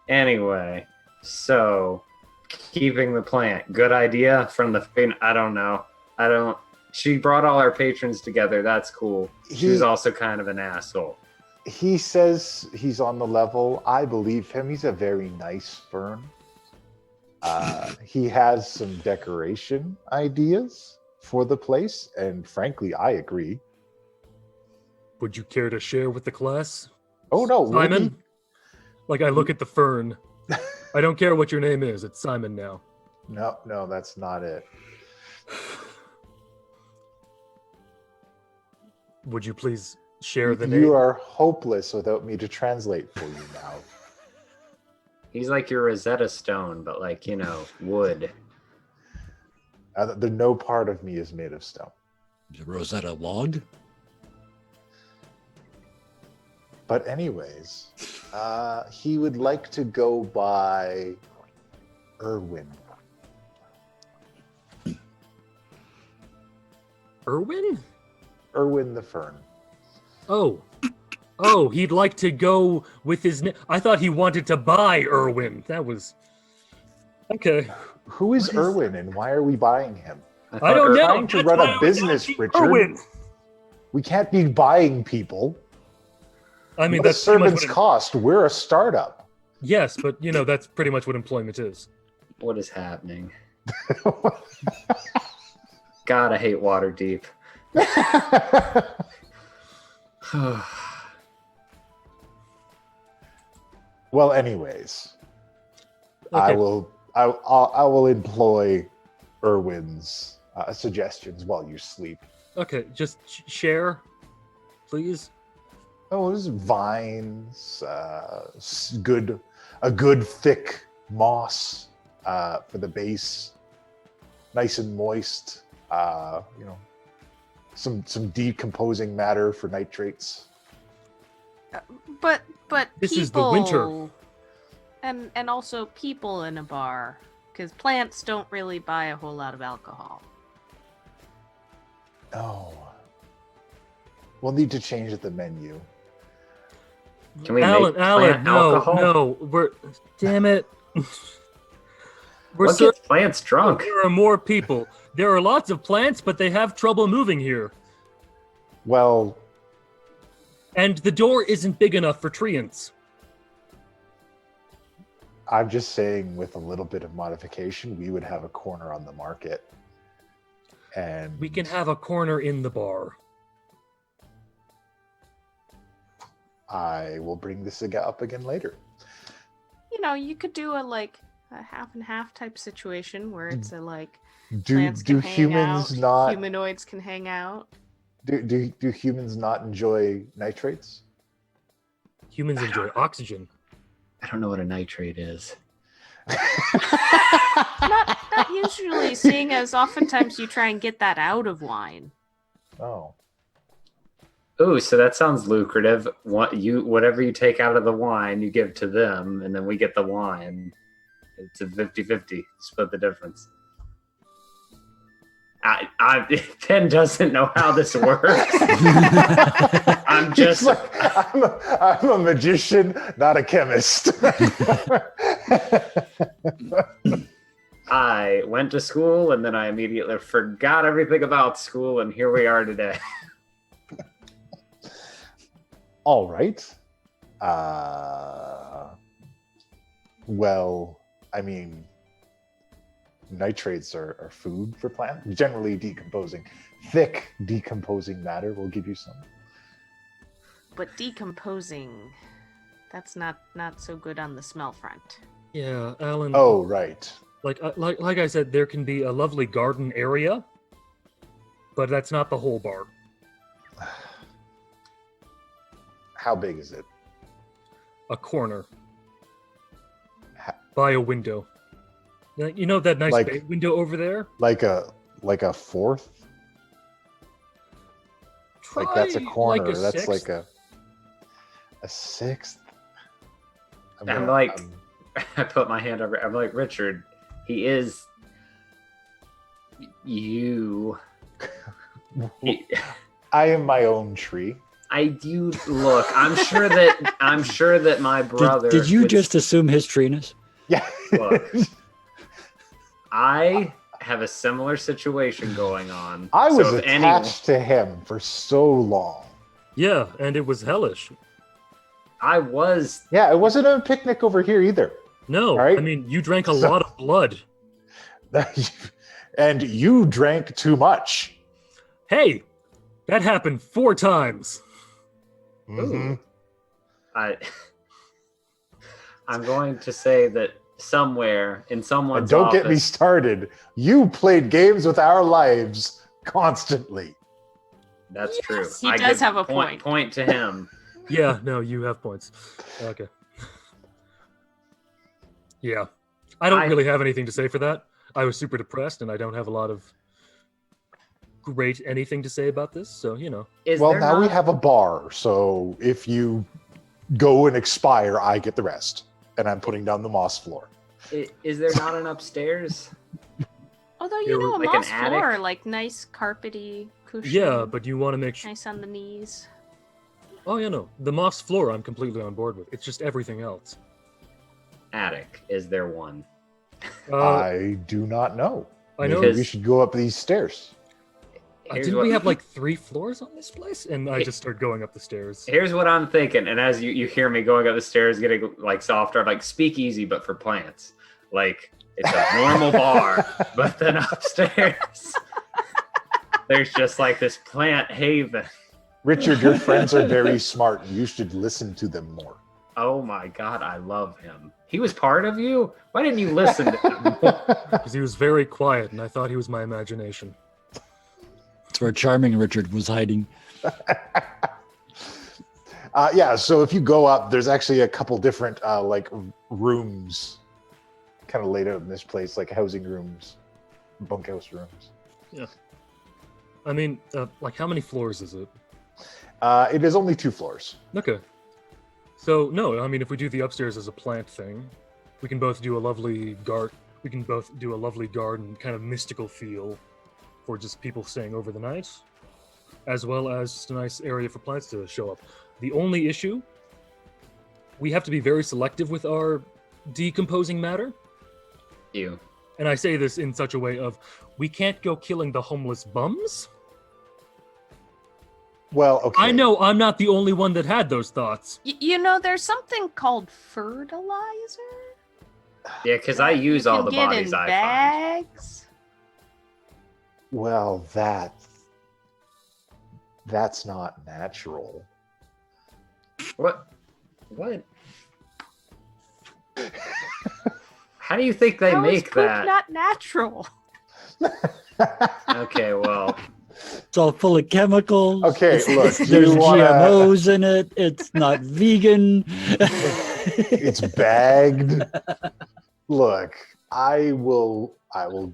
Anyway, so keeping the plant, good idea from the I don't know. She brought all our patrons together. That's cool. She was also kind of an asshole. He says he's on the level. I believe him. He's a very nice fern. He has some decoration ideas for the place, and frankly, I agree. Would you care to share with the class? Oh no, Simon? Ruby. Like I look at the fern I don't care what your name is. It's Simon now. No, that's not it. Would you please share the You name? are hopeless without me to translate for you now. He's like your Rosetta Stone, but like, wood. No part of me is made of stone. Rosetta Log? But anyways, he would like to go by Irwin. Irwin? Irwin the Fern. Oh, he'd like to go with his name. I thought he wanted to buy Irwin. That was okay. Who is Irwin and why are we buying him? I don't know. Trying to run a business, Richard. Irwin. We can't be buying people. I mean, What that's pretty much servants what cost. We're a startup. yes, but that's pretty much what employment is. What is happening? God, I hate Waterdeep. Well, anyways, Okay. I will employ Irwin's suggestions while you sleep. Okay, just share, please. Oh, there's vines, a good thick moss for the base, nice and moist. Some decomposing matter for nitrates. But This people, is the winter. and also people in a bar, because plants don't really buy a whole lot of alcohol. Oh, we'll need to change the menu. Can we Alan, make plant alcohol? no, damn it. We're What gets plants drunk? There are more people. There are lots of plants, but they have trouble moving here. Well, And the door isn't big enough for treants. I'm just saying, with a little bit of modification, we would have a corner on the market, and We can have a corner in the bar. I will bring this up again later. You could do a half and half type situation where it's Do plants do can hang humans out, not humanoids can hang out. do humans not enjoy nitrates? Humans enjoy oxygen. I don't know what a nitrate is. Not usually, seeing as oftentimes you try and get that out of wine. Oh, Ooh, so that sounds lucrative. Whatever you take out of the wine, you give to them, and then we get the wine. It's a 50-50. Split the difference. Pen doesn't know how this works. I'm just He's like, I'm a magician, not a chemist. I went to school and then I immediately forgot everything about school, and here we are today. All right. Well, I mean, nitrates are food for plants, generally decomposing. Thick decomposing matter will give you some. But decomposing, that's not so good on the smell front. Yeah, Alan. Oh, right. Like I said, there can be a lovely garden area, but that's not the whole bar. How big is it? A corner by a window. You know that nice Like- bay window over there? Like a fourth? Like that's a Try corner. like a That's sixth. like a sixth. I'm like, I put my hand over. I'm like, Richard, he is you. I am my own tree. You look. I'm sure that my brother. Did you would- just assume his treeness? Yeah. Look. I have a similar situation going on. I was So if attached to him for so long. Yeah, and it was hellish. I was. Yeah, it wasn't a picnic over here either. No, All right. I mean, you drank a lot of blood. And you drank too much. Hey, that happened 4 times. Mhm. I'm going to say that somewhere in someone's And don't get me office. started. You played games with our lives constantly. That's true. Yes, he I does could have a point. Point to him. Yeah, no, you have points. Okay. Yeah. I don't really have anything to say for that. I was super depressed, and I don't have a lot of great anything to say about this, so, you know. Well, now we have a bar, so if you go and expire, I get the rest. And I'm putting down the moss floor. Is there not an upstairs? Although, Here, a like an moss floor, attic? like nice carpety cushion. Yeah, but you want to make sure... Nice on the knees. Oh, yeah, no. The moss floor I'm completely on board with. It's just everything else. Attic. Is there one? I do not know. I know. Maybe we should go up these stairs. Didn't we have like 3 floors on this place? And I just started going up the stairs. Here's what I'm thinking, and as you hear me going up the stairs, getting like softer, like speakeasy, but for plants. Like it's a normal bar, but then upstairs, there's just like this plant haven. Richard, your friends are very smart. You should listen to them more. Oh my god, I love him. He was part of you? Why didn't you listen to him? Because he was very quiet, and I thought he was my imagination. That's where charming Richard was hiding. Yeah, so if you go up, there's actually a couple different like rooms kind of laid out in this place, like housing rooms, bunkhouse rooms. Yeah. I mean, like how many floors is it? It is only 2 floors. Okay. So, no, I mean, if we do the upstairs as a plant thing, we can both do a lovely garden kind of mystical feel for just people staying over the night, as well as just a nice area for plants to show up. The only issue, we have to be very selective with our decomposing matter. You. And I say this in such a way of, we can't go killing the homeless bums. Well, okay. I know I'm not the only one that had those thoughts. There's something called fertilizer. Yeah, because I use all the get bodies in I bags. Well, that's not natural. find. What? How do you think they How is make poop that? not natural? Okay, well, It's all full of chemicals. Okay, look, do There's you wanna- GMOs in it. It's not vegan. It's bagged. Look, I will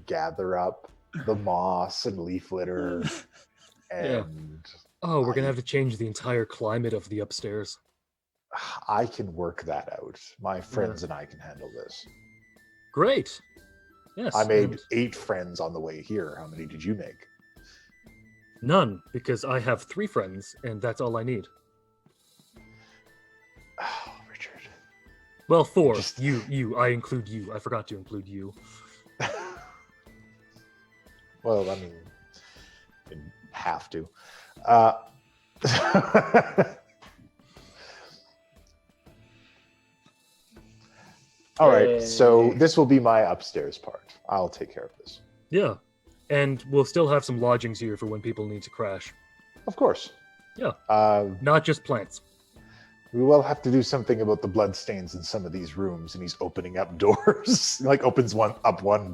gather up the moss and leaf litter, and Oh, we're gonna have to change the entire climate of the upstairs. I can work that out. My friends and I can handle this. Great. Yes. I made and 8 friends on the way here. How many did you make? none, because I have 3 friends, and that's all I need. Oh, Richard. Well, 4. Just- You. I include you. I forgot to include you. Well, I mean, you have to. All right, so Yay. this will be my upstairs part. I'll take care of this. Yeah. And we'll still have some lodgings here for when people need to crash. Of course. Yeah. Not just plants. We will have to do something about the bloodstains in some of these rooms, and he's opening up doors. Like opens one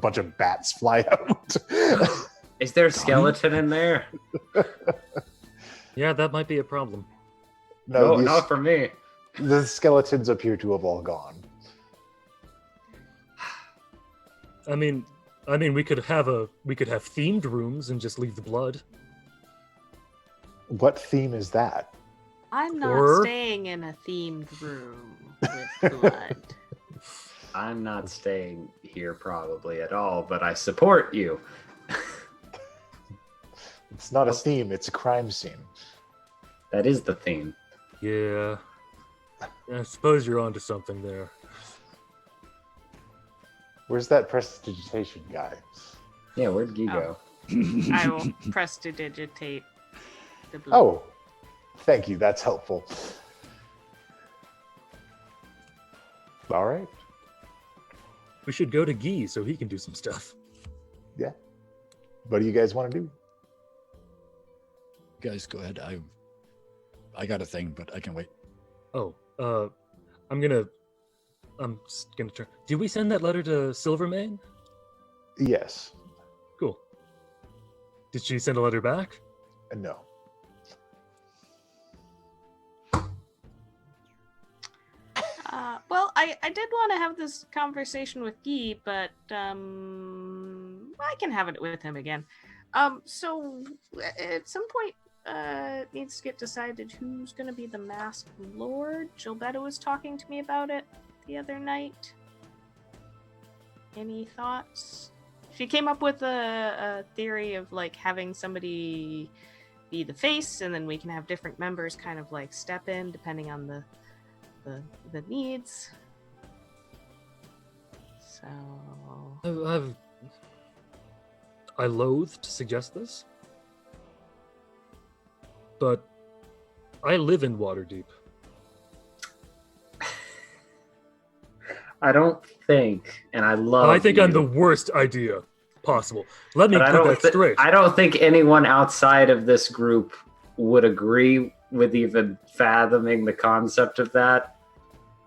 bunch of bats fly out. is there a skeleton in there? Yeah, that might be a problem. No, these- not for me. the skeletons appear to have all gone. I mean, we could have themed rooms and just leave the blood. What theme is that? I'm not Or- staying in a themed room with blood. I'm not staying here probably at all, but I support you. It's not a theme, it's a crime scene. That is the theme. Yeah. I suppose you're onto something there. Where's that prestidigitation guy? Yeah, where'd you go? I will prestidigitate the blood. Oh, thank you. That's helpful. All right. We should go to Guy so he can do some stuff. Yeah. What do you guys want to do? Guys, go ahead. I got a thing, but I can wait. Oh, I'm gonna I'm just gonna turn. Did we send that letter to Silvermane? Yes. Cool. Did she send a letter back? No. Well, I did want to have this conversation with Guy, but I can have it with him again. So at some point, it needs to get decided who's going to be the Masked Lord. Gilberto was talking to me about it the other night. Any thoughts? She came up with a theory of like having somebody be the face, and then we can have different members kind of like step in depending on the needs. So I loathe to suggest this, but I live in Waterdeep. I don't think, and I love. I think you, I'm the worst idea possible. Let me but put that straight. I don't think anyone outside of this group would agree with even fathoming the concept of that.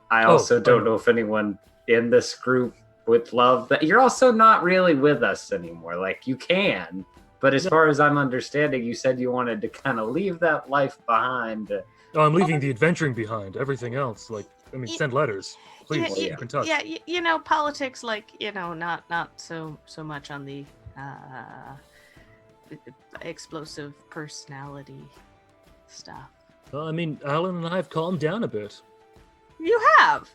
I also don't know if anyone in this group would love that. You're also not really with us anymore. Like, you can, but as far as I'm understanding, you said you wanted to kind of leave that life behind. Oh, I'm leaving the adventuring behind. Everything else, like, I mean, send letters. Please keep in touch. Yeah, politics, like, not so much on the explosive personality stuff. Well, I mean, Alan and I have calmed down a bit. You have.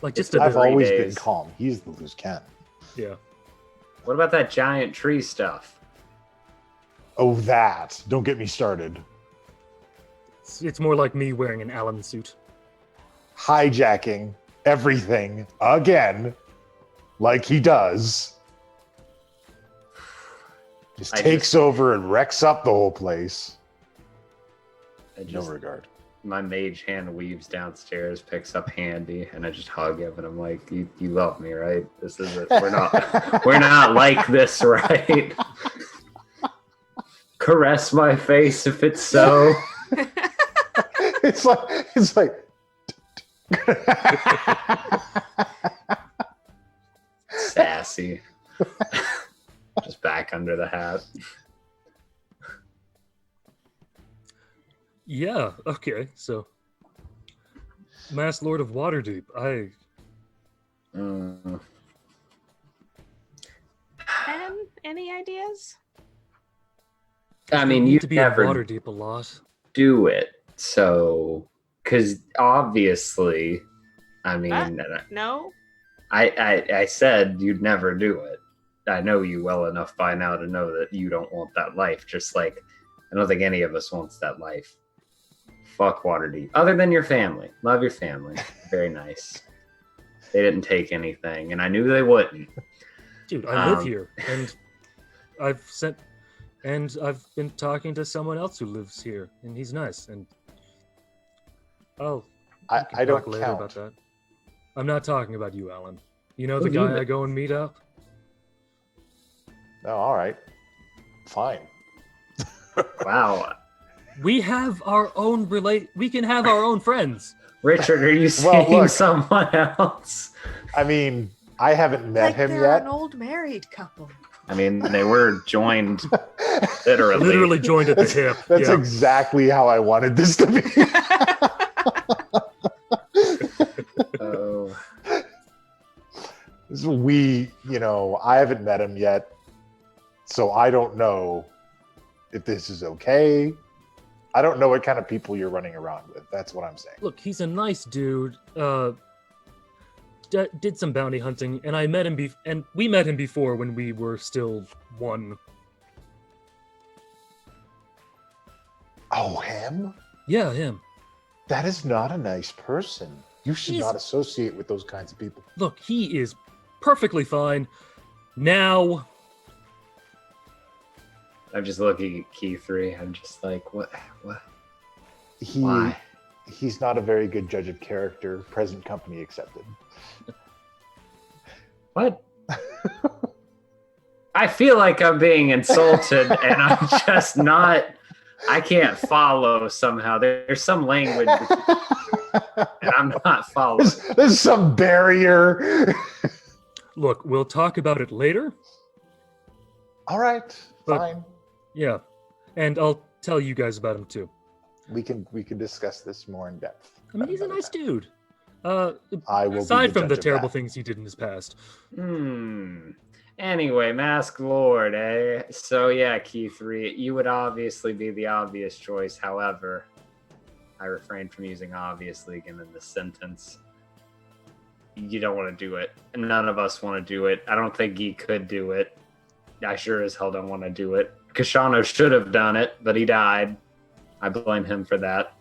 Like, just a I've bit. always days. been calm. He's the loose cannon. Yeah. What about that giant tree stuff? Oh, that. Don't get me started. It's more like me wearing an Alan suit. Hijacking everything again, like he does. Just takes over and wrecks up the whole place. No regard. My mage hand weaves downstairs, picks up Handy, and I just hug him, and I'm like, "You love me, right? This is it. We're not like this, right? Caress my face if it's so." It's like. Sassy. Just back under the hat. Yeah, okay, so Masked Lord of Waterdeep. Any ideas? I mean, need you to be in never Waterdeep a lot. do it, so because obviously, I mean, No. I said you'd never do it. I know you well enough by now to know that you don't want that life. Just like I don't think any of us wants that life. Fuck Waterdeep. Other than your family. Love your family. Very nice. They didn't take anything, and I knew they wouldn't. Dude, I live here, and I've been talking to someone else who lives here, and he's nice, and I don't talk later count. about that. I'm not talking about you, Alan. You know Who the do you guy know? I go and meet up? Oh, all right. Fine. Wow. We have our own we can have our own friends. Richard, are you Well, seeing look. someone else? I mean, I haven't met Like him they're yet. an old married couple. I mean, they were joined literally. Literally joined at the hip. That's Yeah. exactly how I wanted this to be. Oh. I haven't met him yet, so I don't know if this is okay. I don't know what kind of people you're running around with. That's what I'm saying. Look, he's a nice dude. Did some bounty hunting, and I met him and we met him before when we were still one. Oh, him? Yeah, him. That is not a nice person. You should He's- not associate with those kinds of people. Look, he is perfectly fine. Now, I'm just looking at key 3. I'm just like, what? He's not a very good judge of character, present company accepted. What? I feel like I'm being insulted, and I'm just not. I can't follow somehow. There's some language and I'm not following. There's some barrier. Look, we'll talk about it later. All right, But- fine. Yeah, and I'll tell you guys about him too. We can discuss this more in depth. I mean, he's a another nice time. dude. I will. Aside be the from the judge of terrible that. things he did in his past. Anyway, Mask Lord, eh? So yeah, Keith, you would obviously be the obvious choice. However, I refrained from using obviously again in this sentence. You don't want to do it. None of us want to do it. I don't think he could do it. I sure as hell don't want to do it. Kashano should have done it, but he died. I blame him for that.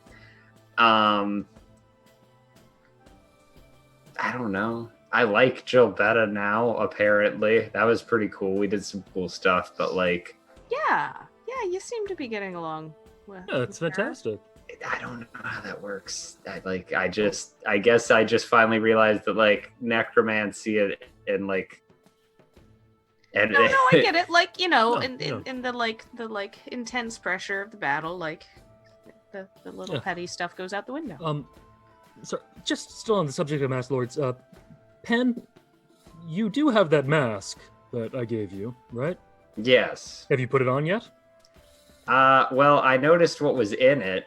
I don't know. I like Jill Betta now, apparently. That was pretty cool. We did some cool stuff, but like... Yeah, you seem to be getting along with. Yeah, it's her. fantastic. I don't know how that works. I guess I just finally realized that like necromancy and like... And No, I get it. Like, No, in the intense pressure of the battle, like the little Yeah. petty stuff goes out the window. So just still on the subject of Masked Lords, Pen, you do have that mask that I gave you, right? Yes. Have you put it on yet? Well, I noticed what was in it,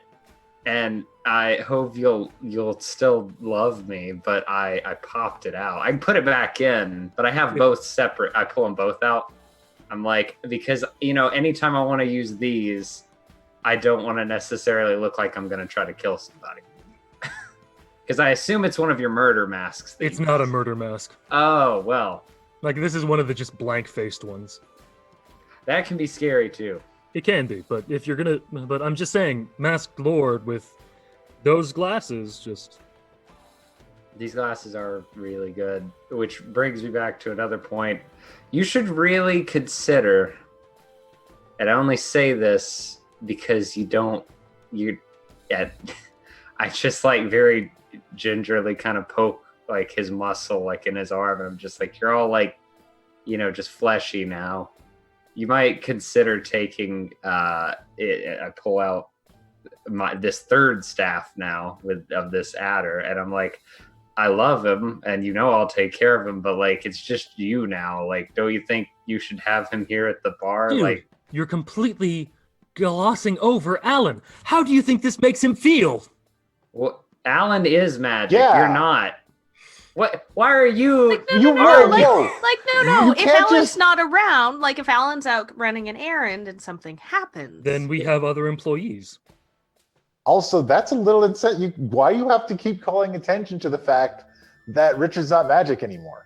and I hope you'll still love me, but I popped it out. I can put it back in, but I have both separate. I pull them both out. I'm like, because, anytime I want to use these, I don't want to necessarily look like I'm going to try to kill somebody. Because I assume it's one of your murder masks. that It's you not a use. murder mask. Oh, well, Like, this is one of the just blank-faced ones. that can be scary too. It can be, but if you're gonna... But I'm just saying, Masked Lord with those glasses, just... These glasses are really good, which brings me back to another point. You should really consider, and I only say this because I just like very gingerly kind of poke like his muscle like in his arm. And I'm just like, you're all like, just fleshy now. You might consider taking, I pull out this third staff now of this adder, and I'm like, I love him, and I'll take care of him, but like it's just you now. Like, don't you think you should have him here at the bar? Dude, Like, you're completely glossing over Alan. How do you think this makes him feel? well, Alan is magic. Yeah. You're not. What? Why are you? Like, no, You no, were, no, like, no. like, no, You no. If can't Alan's just- not around, like if Alan's out running an errand and something happens, Then we have other employees. Also, that's a little insane. Why you have to keep calling attention to the fact that Richard's not magic anymore?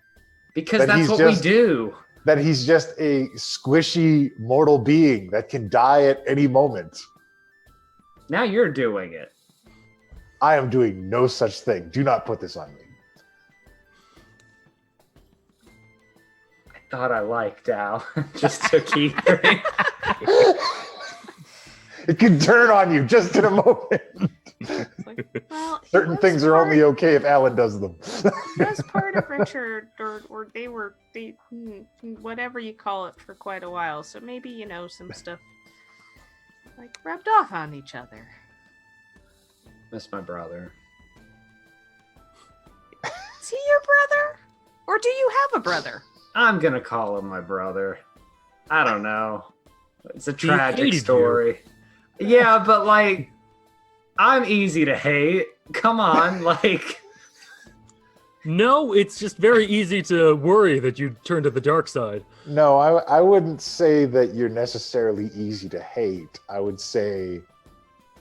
Because But that's he's what just- we do. That he's just a squishy mortal being that can die at any moment. Now you're doing it. I am doing no such thing. Do not put this on me. I thought I liked Al. Just to keep it. It can turn on you just in a moment. It's like, well, he Certain was things are part- only okay if Alan does them. He was part of Richard, or they were whatever you call it for quite a while. So maybe some stuff like rubbed off on each other. That's my brother. Is he your brother, or do you have a brother? I'm gonna call him my brother. I don't know. It's a He tragic hated you. story. Yeah, but like, I'm easy to hate. Come on, like, No, it's just very easy to worry that you turn to the dark side. No, I wouldn't say that you're necessarily easy to hate. I would say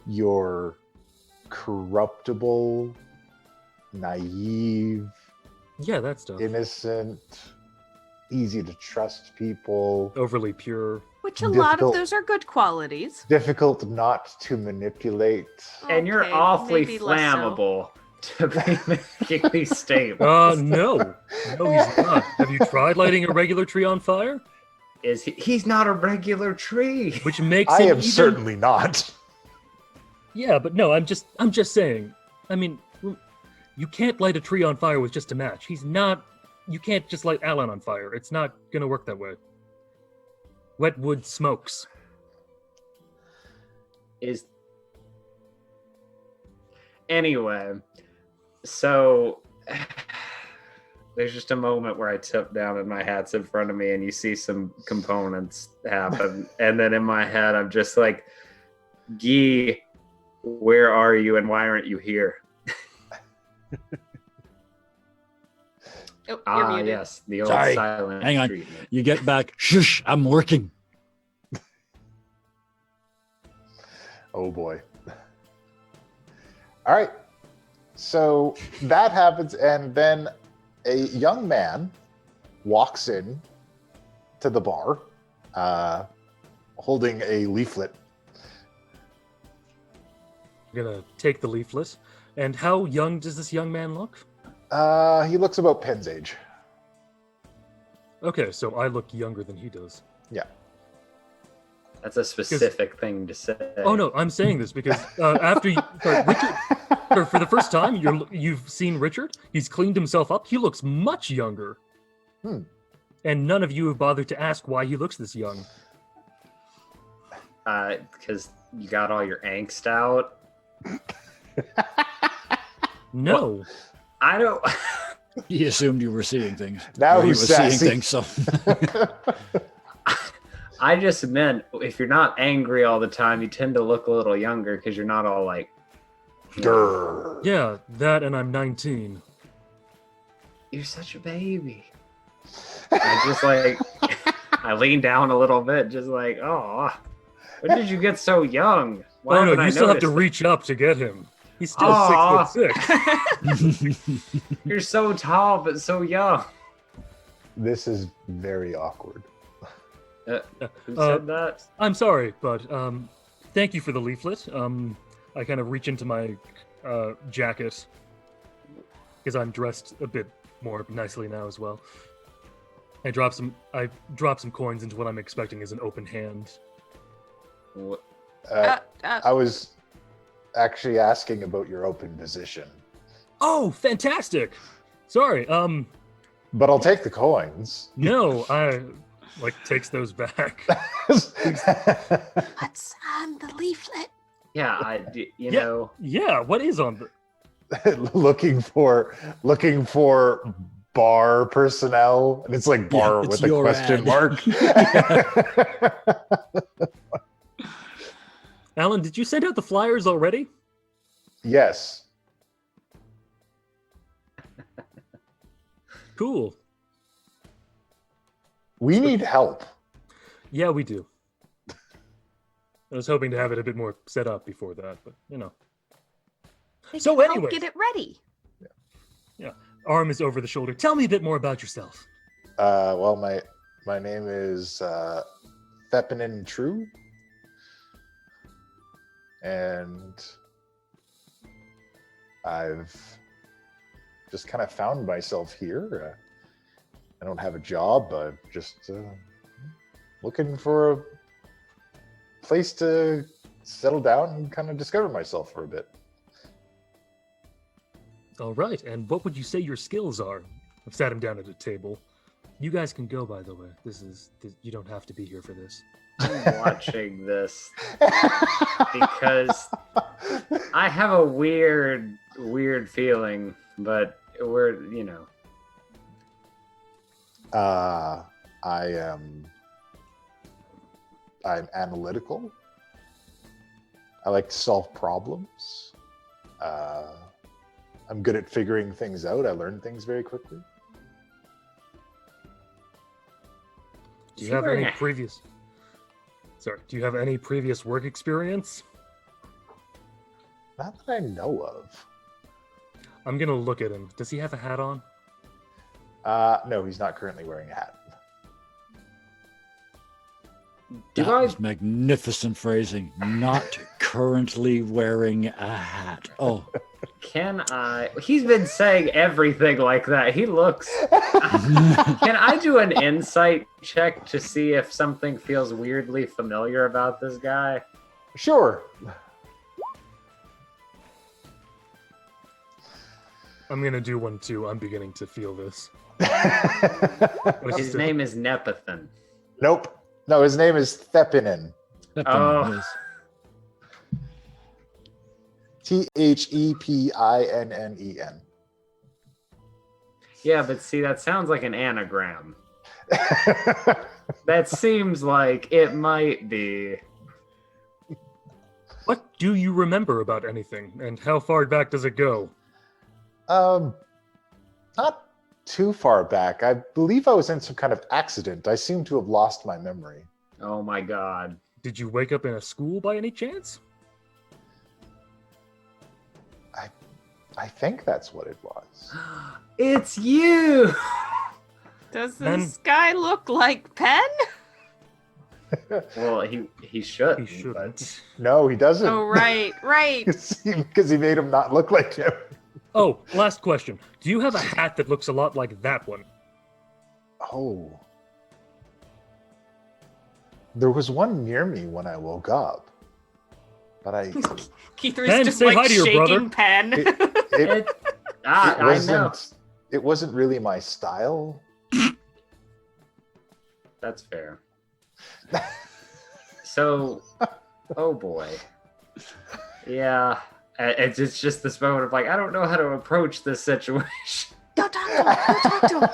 you're corruptible, naive, Yeah, that stuff. innocent, easy to trust people, Overly pure. Which a lot of Difficult. those are good qualities. difficult not to manipulate. and you're Okay, awfully maybe less so. flammable to be making these statements. No. No, he's not. Have you tried lighting a regular tree on fire? Is he's not a regular tree. Which makes I him am even... certainly not. Yeah, but no, I'm just saying. I mean, you can't light a tree on fire with just a match. He's not... You can't just light Alan on fire. It's not gonna work that way. Wet wood smokes. Is anyway, so there's just a moment where I tip down and my hat's in front of me and you see some components happen. And then in my head, I'm just like, Guy, where are you and why aren't you here? Oh, you're muted. Yes, the old Sorry. silent Hang on. treatment. You get back. Shush, I'm working. Oh boy. All right. So that happens, and then a young man walks in to the bar, holding a leaflet. I'm gonna take the leaflet. And how young does this young man look? He looks about Penn's age. Okay, so I look younger than he does. Yeah. That's a specific thing to say. Oh no, I'm saying this because after Richard, for the first time you've seen Richard, he's cleaned himself up. He looks much younger. And none of you have bothered to ask why he looks this young. Because you got all your angst out. No. Well, I don't. He assumed you were seeing things. Now Or he he's was sassy. seeing things. So I just meant if you're not angry all the time, you tend to look a little younger because you're not all like. Grrr. Yeah, that and I'm 19. You're such a baby. I just like. I lean down a little bit, just like, oh, when did you get so young? Why Oh no, haven't I you still have to noticed reach up to get him. He's still Aw. 6'6". You're so tall but so young. This is very awkward. Who said that? I'm sorry, but thank you for the leaflet. I kind of reach into my jacket because I'm dressed a bit more nicely now as well. I drop some coins into what I'm expecting is an open hand. What? I was actually asking about your open position, Oh, fantastic! Sorry, but I'll take the coins. no, I takes those back. What's on the leaflet? Yeah, you Yeah. know. Yeah, what is on the? looking for bar personnel, and it's like bar it's with a your question ad. mark. Alan, did you send out the flyers already? Yes. Cool. We need help. Yeah, we do. I was hoping to have it a bit more set up before that, but you know. They So can help anyways. get it ready. Arm is over the shoulder. Tell me a bit more about yourself. Well, my name is Thepinin True, and I've just kind of found myself here. I don't have a job. I'm just looking for a place to settle down and kind of discover myself for a bit. All right, and what would you say your skills are? I've sat him down at a table. You guys can go, by the way. You don't have to be here for this. I'm watching this because I have a weird feeling, but I'm analytical. I like to solve problems. I'm good at figuring things out. I learn things very quickly. Do you have any previous? Sorry, do you have any previous work experience? Not that I know of. I'm gonna look at him. Does he have a hat on? No, he's not currently wearing a hat. Do that I? was magnificent phrasing. Not currently wearing a hat. Oh, Can I? He's been saying everything like that. He looks. Can I do an insight check to see if something feels weirdly familiar about this guy? Sure. I'm gonna do one too. I'm beginning to feel this. His name is Nepathan. Nope. No, his name is Thepinin. that Oh. is- Thepinen. Yeah, but see, that sounds like an anagram. That seems like it might be. What do you remember about anything, and how far back does it go? Not too far back. I believe I was in some kind of accident. I seem to have lost my memory. Oh my god. Did you wake up in a school by any chance? I think that's what it was. It's you! Does Pen? this guy look like Pen? Well, he should. He shouldn't. No, he doesn't. Oh, right. Because he made him not look like him. Oh, last question. Do you have a hat that looks a lot like that one? Oh. There was one near me when I woke up. But Keith was Pen, just say like hi to your shaking brother. Pen. it I know. wasn't it wasn't really my style. That's fair. So, oh boy. Yeah. It's just this moment of like, I don't know how to approach this situation. Go talk to him. Go talk to him.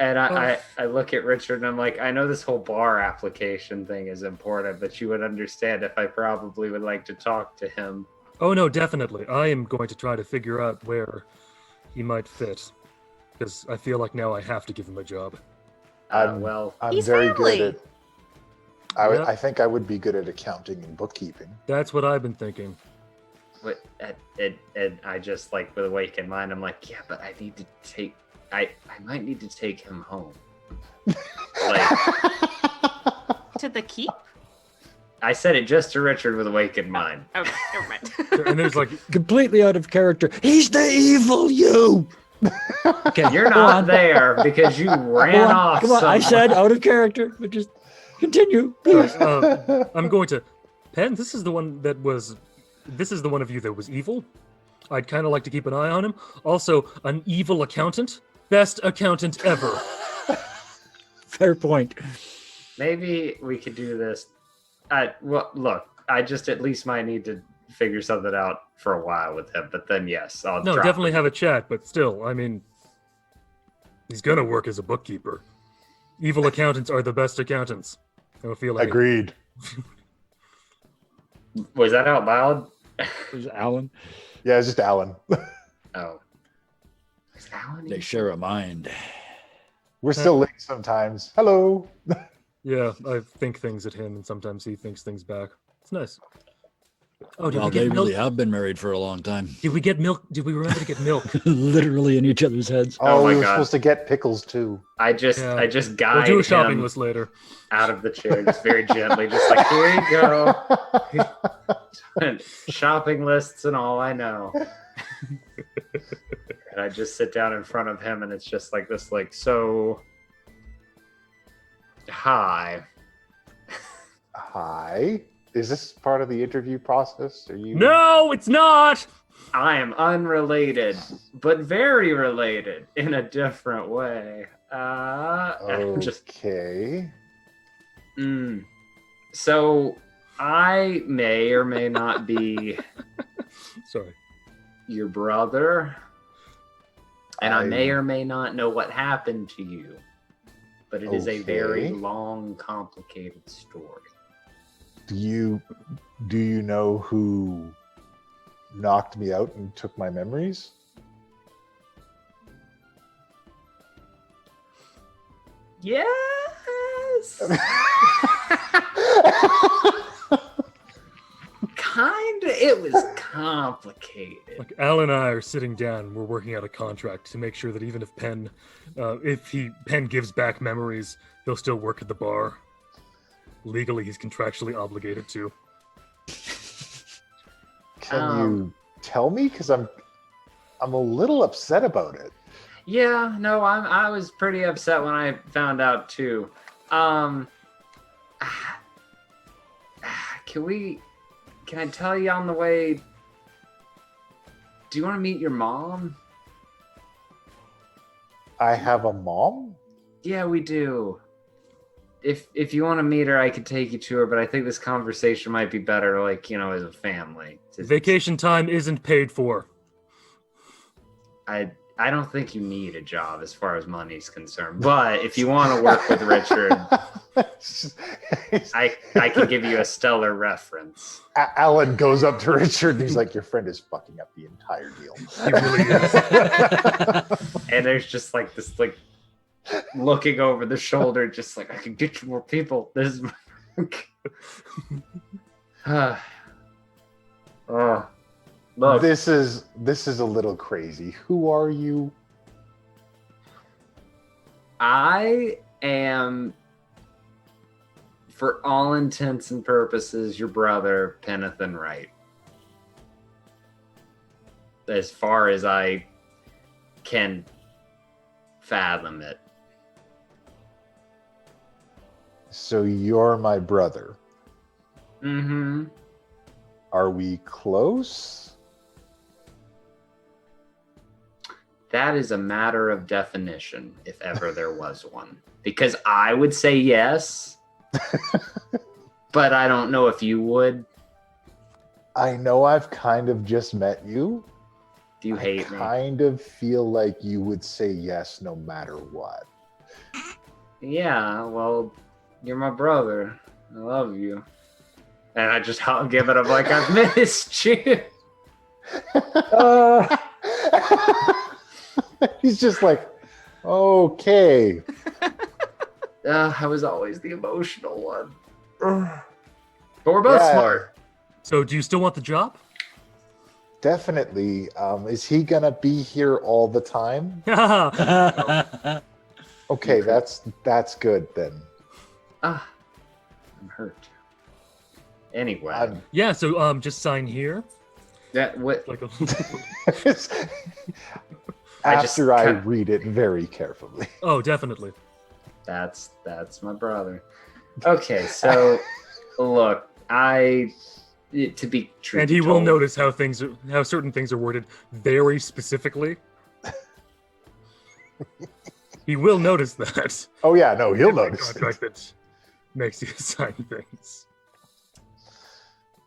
And I look at Richard and I'm like, I know this whole bar application thing is important, but you would understand if I probably would like to talk to him. Oh no, definitely. I am going to try to figure out where he might fit. Because I feel like now I have to give him a job. Well, I'm He's very family. good Yeah. I think I would be good at accounting and bookkeeping. That's what I've been thinking. and I just like with a awakened mind, I'm like, yeah, but I need to take, I might need to take him home. Like, To the keep? I said it just to Richard with awakened mind. Okay, never mind. And there's like, Completely out of character. He's the evil you. Okay, You're go not on. there because you Go ran on. off. Come on, I somewhere. said out of character, but just continue, please. I'm going to. Pen, this is the one of you that was evil. I'd kind of like to keep an eye on him. Also, an evil accountant. Best accountant ever. Fair point. Maybe we could do this. Well, look, I just at least might need to figure something out for a while with him. But then, yes, I'll No, drop definitely it. have a chat, but still, I mean, he's gonna work as a bookkeeper. Evil accountants are the best accountants. I don't feel like Agreed. Was that out loud? There's Alan. Yeah, it's just Alan. Oh. Is Alan They even- share a mind. We're still linked sometimes. Hello. Yeah, I think things at him, and sometimes he thinks things back. It's nice. Oh, did Well, we get they milk? really have been married for a long time. Did we get milk? Did we remember to get milk? Literally in each other's heads. Oh Oh, my we were God. supposed to get pickles too. I just Yeah. guide We'll do a shopping him list later. out of the chair, just very gently, just like, here you go. Shopping lists and all, I know. And I just sit down in front of him and it's just like this, like, so hi. Hi. Is this part of the interview process? Are you? No, it's not. I am unrelated, but very related in a different way. Just Okay. So I may or may not be Sorry. your brother, and I may I- or may not know what happened to you, but it is a very Okay. long, complicated story. Do you know who knocked me out and took my memories? Yes. Kinda. It was complicated. Like Al and I are sitting down. We're working out a contract to make sure that even if Penn gives back memories, he'll still work at the bar. Legally, he's contractually obligated to. Can you tell me? Because I'm a little upset about it. Yeah, no, I was pretty upset when I found out too. Can I tell you on the way? Do you want to meet your mom? I have a mom? Yeah, we do. if you want to meet her, I could take you to her, but I think this conversation might be better, like, as a family. Vacation time isn't paid for. I don't think you need a job as far as money's concerned, but if you want to work with Richard, I can give you a stellar reference. Alan goes up to Richard and he's like, your friend is fucking up the entire deal. He really is. And there's just like this, like, looking over the shoulder, just like, I can get you more people. This is look. This is a little crazy. Who are you? I am, for all intents and purposes, your brother, Penathan Wright. As far as I can fathom it. So you're my brother. Mm-hmm. Are we close? That is a matter of definition, if ever there was one. Because I would say yes, but I don't know if you would. I know I've kind of just met you. Do you hate I me? kind of feel like you would say yes no matter what. Yeah, well, you're my brother. I love you. And I just give it up like I've missed you. He's just like, okay. I was always the emotional one. But we're both Yeah. smart. So, do you still want the job? Definitely. Is he gonna be here all the time? Okay, that's good then. I'm hurt. Anyway, Yeah. So, just sign here. that what? Like a... After I kinda- read it very carefully. Oh, definitely. That's my brother. Okay, so look, to be true, And he will notice how certain things are worded very specifically. He will notice that. Oh yeah, no, he'll In my notice. contract that makes you sign things.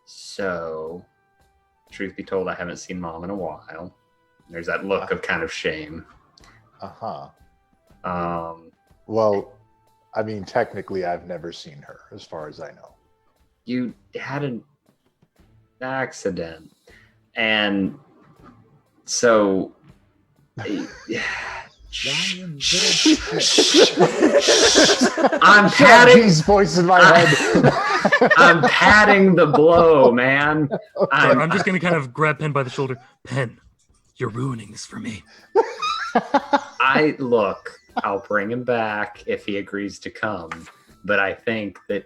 So, truth be told, I haven't seen Mom in a while. There's that look of kind of shame. Uh-huh. Well, I mean, technically, I've never seen her, as far as I know. you had an accident, and so I'm patting His voice in my head. I'm patting the blow, man. I'm just going to kind of grab Pen by the shoulder. Pen, you're ruining this for me. I'll bring him back if he agrees to come, but I think that,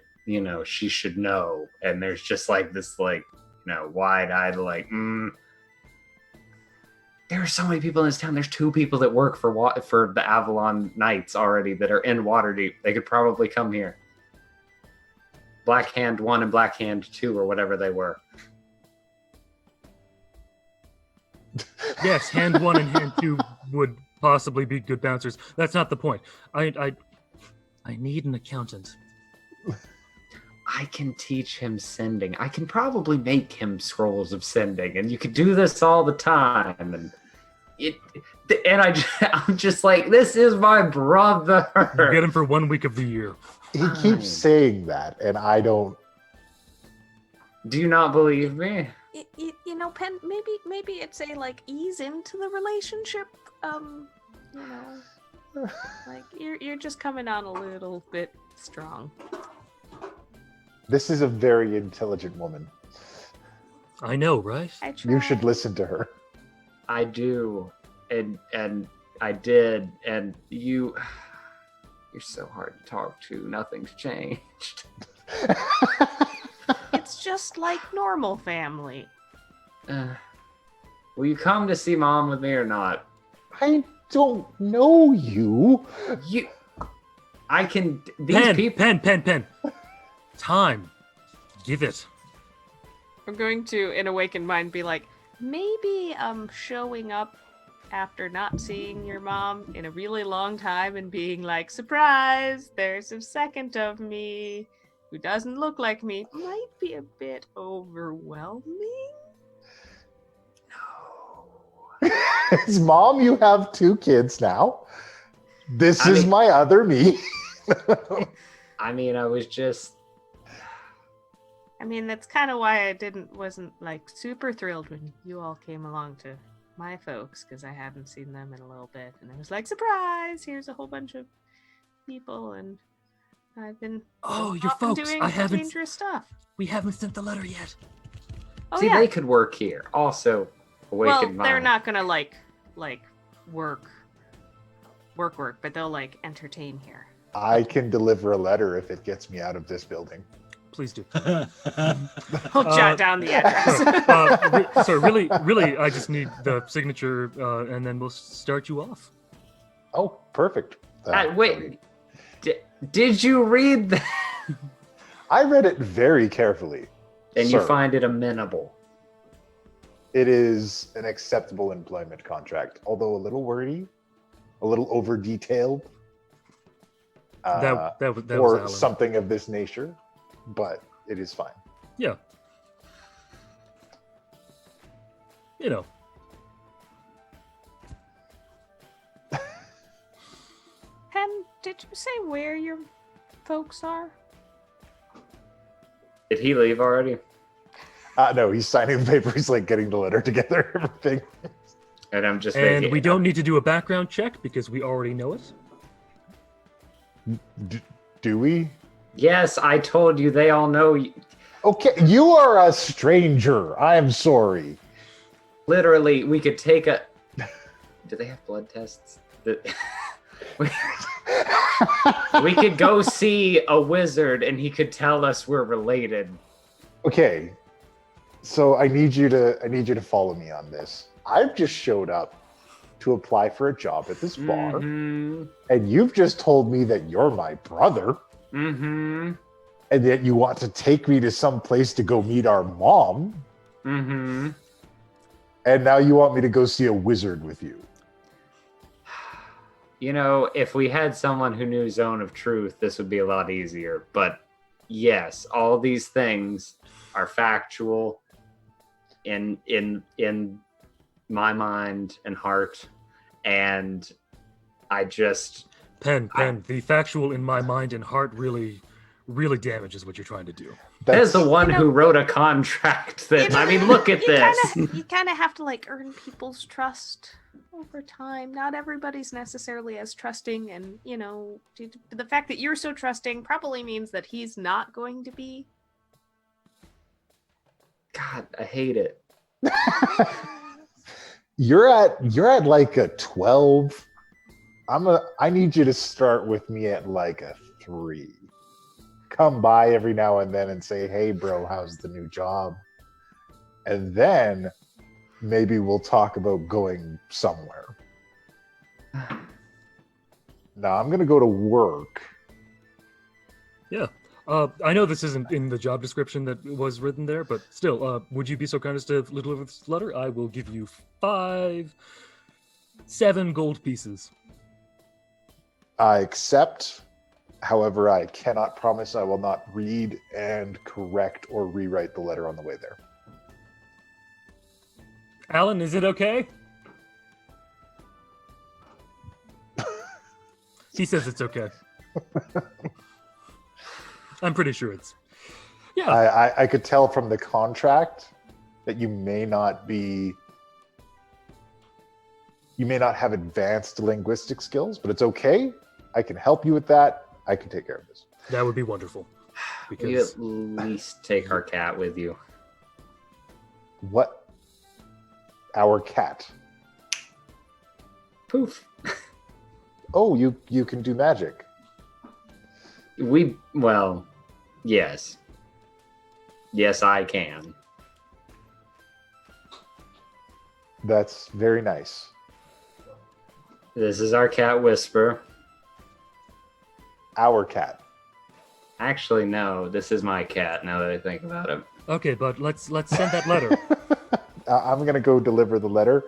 she should know. And there's just like this, like, wide-eyed, like, there are so many people in this town. There's 2 people that work for the Avalon Knights already that are in Waterdeep. They could probably come here. Black Hand 1 and Black Hand 2 or whatever they were. Yes, hand 1 and hand 2 would possibly be good bouncers. That's not the point. I need an accountant. I can teach him sending. I can probably make him scrolls of sending, and you could do this all the time. And I'm just like, this is my brother. You get him for 1 week of the year. He keeps saying that, and I don't. Do you not believe me? Pen, maybe it's a ease into the relationship. Like you're just coming on a little bit strong. This is a very intelligent woman. I know, right? I try. You should listen to her. I do, and I did, and you're so hard to talk to. Nothing's changed. It's just like normal family. Will you come to see Mom with me or not? I don't know you. I can. These people. Pen. Time. Give it. I'm going to, in Awakened Mind, be like, maybe showing up after not seeing your mom in a really long time and being like, surprise, there's a second of me who doesn't look like me, might be a bit overwhelming. His mom, you have 2 kids now. This I is mean- my other me. I mean, I was just. I mean, that's kind of why I wasn't like super thrilled when you all came along to my folks, because I hadn't seen them in a little bit, and I was like, surprise! Here's a whole bunch of people, and I've been Oh, your off and folks. doing I haven't. dangerous stuff. We haven't sent the letter yet. Oh See, yeah. they could work here. Also, awakened Well, they're mind. not gonna like work, but they'll like entertain here. I can deliver a letter if it gets me out of this building. Please do. I'll jot down the address. So really, I just need the signature, and then we'll start you off. Oh, perfect. Wait, did you read that? I read it very carefully. And you sir. find it amenable? It is an acceptable employment contract, although a little wordy, a little over detailed, That was or Alan. something of this nature, but it is fine. Yeah. You know. Pen, did you say where your folks are? Did he leave already? No, he's signing the paper. He's like getting the letter together, everything. And I'm just And making. we don't need to do a background check because we already know it. Do we? Yes, I told you. They all know. Okay, you are a stranger. I am sorry. Literally, we could take a. Do they have blood tests? We could go see a wizard, and he could tell us we're related. Okay, so I need you to follow me on this. I've just showed up to apply for a job at this bar, Mm-hmm. and you've just told me that you're my brother, Mm-hmm. and that you want to take me to some place to go meet our mom, Mm-hmm. and now you want me to go see a wizard with you. You know, if we had someone who knew Zone of Truth, this would be a lot easier. But yes, all these things are factual in my mind and heart, and I just Pen, the factual in my mind and heart really damages what you're trying to do. as the one You know- who wrote a contract that I mean, look at this. You kind of have to like earn people's trust over time. Not everybody's necessarily as trusting, and you know, the fact that you're so trusting probably means that he's not going to be. God, I hate it. You're at like a 12. I need you to start with me at like a 3. Come by every now and then and say, hey bro, how's the new job? And then maybe we'll talk about going somewhere. Now I'm gonna go to work. Yeah. I know this isn't in the job description that was written there, but still, would you be so kind as to deliver this letter? I will give you 7 gold pieces. I accept. However, I cannot promise I will not read and correct or rewrite the letter on the way there. Alan, is it okay? He says it's okay. I'm pretty sure it's. Yeah. I could tell from the contract that you may not have advanced linguistic skills, but it's okay. I can help you with that. I can take care of this. That would be wonderful. You Because at least take our cat with you. What? Our cat. Poof. Oh, you can do magic. Yes. Yes, I can. That's very nice. This is our cat Whisper. Our cat. Actually, no, this is my cat now that I think about it. okay, but let's send that letter. I'm gonna go deliver the letter.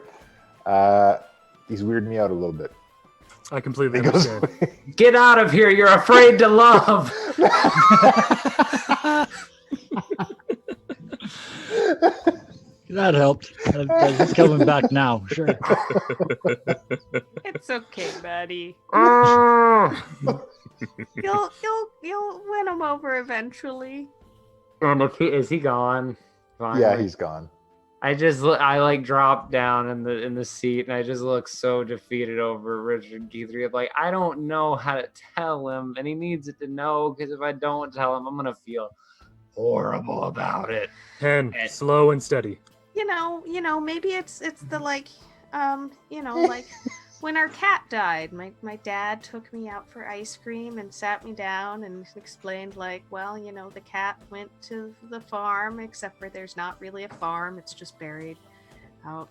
He's weirding me out a little bit. I completely He goes understand. away. Get out of here! You're afraid to love. That helped. He's coming back now. Sure. It's okay, buddy. Oh. You'll win him over eventually. And is he gone? Finally? Yeah, he's gone. I like dropped down in the seat, and I just look so defeated over Richard Guthrie. I'm like, I don't know how to tell him, and he needs it to know, because if I don't tell him, I'm gonna feel horrible about it. Pen, slow and steady. You know, maybe it's the like when our cat died, my dad took me out for ice cream and sat me down and explained like, well, the cat went to the farm, except for there's not really a farm, it's just buried out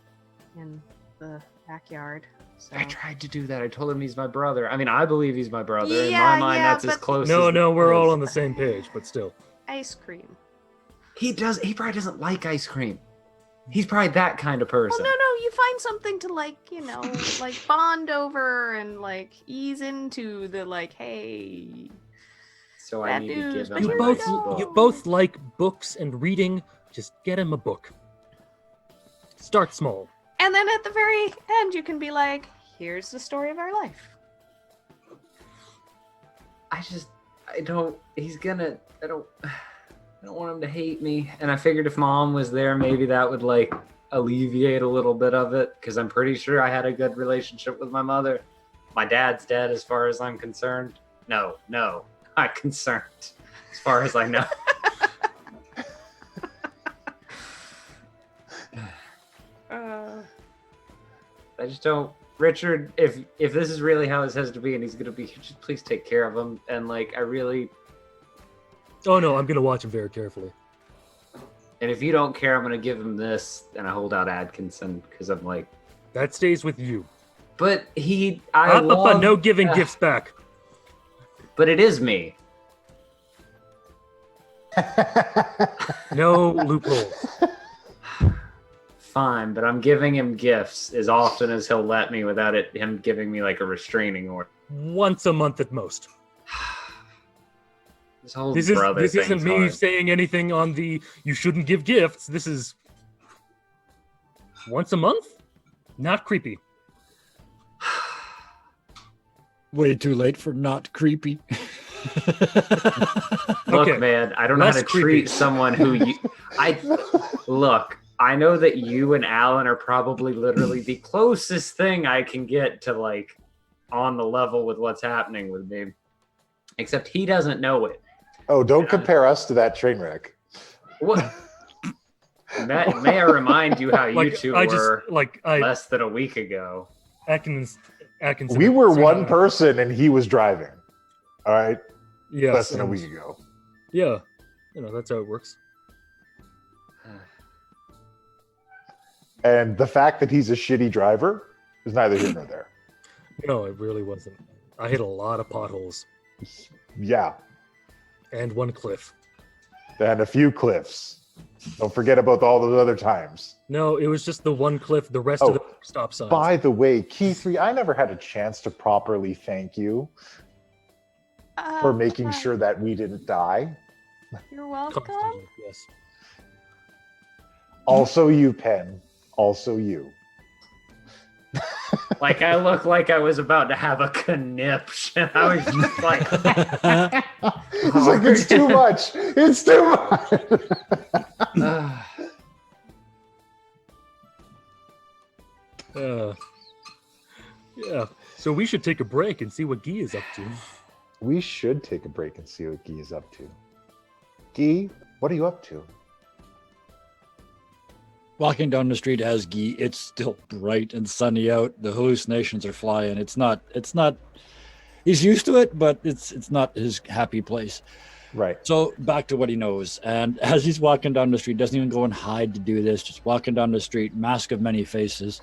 in the backyard. So. I tried to do that. I told him he's my brother. I mean, I believe he's my brother. In Yeah, my mind, yeah, that's as but- close No, as we're all on the same page, but still. Ice cream. He probably doesn't like ice cream. He's probably that kind of person. Well, no, you find something to like bond over and like ease into the like, hey. So I Bad need to news, give but him here a we nice go. book. You both like books and reading. Just get him a book. Start small. And then at the very end, you can be like, here's the story of our life. I don't want him to hate me. And I figured if Mom was there, maybe that would like alleviate a little bit of it, because I'm pretty sure I had a good relationship with my mother. My dad's dead as far as I'm concerned. No, not concerned as far as I know. I just don't. Richard, if this is really how this has to be and he's gonna be, just please take care of him. And like, I really. Oh no, I'm gonna watch him very carefully. And if you don't care, I'm gonna give him this, and I hold out Atkinson because I'm like. That stays with you. But I no giving gifts back. But it is me. No loophole. Fine, but I'm giving him gifts as often as he'll let me without him giving me like a restraining order. Once a month at most. This whole This brother isn't thing's me hard. saying anything on the you shouldn't give gifts. This is once a month? Not creepy. Way too late for not creepy. Look, Okay, man, I don't know how to less creepy. treat someone who look. I know that you and Alan are probably literally the closest thing I can get to like on the level with what's happening with me. Except he doesn't know it. Oh, don't compare us to that train wreck. What? May I remind you how you two were less than a week ago? Atkinson. We were one person and he was driving. All right. Yes, Less than a and- week ago. Yeah, that's how it works. And the fact that he's a shitty driver is neither here nor there. No, it really wasn't. I hit a lot of potholes Yeah. and one cliff. And a few cliffs. Don't forget about all those other times. No, it was just the one cliff. The rest of Oh, the stop signs. By the way, Keith, I never had a chance to properly thank you for making sure that we didn't die. You're welcome. Constantly, yes. Also you, Penn. Also you. Like I look like I was about to have a conniption. I was just like, It's like, it's too much. It's too much. Yeah. So we should take a break and see what Guy is up to. We should take a break and see what Guy is up to. Guy, what are you up to? Walking down the street as Guy, it's still bright and sunny out. The hallucinations are flying. It's not, he's used to it, but it's not his happy place. Right. So back to what he knows. And as he's walking down the street, doesn't even go and hide to do this, just walking down the street, mask of many faces,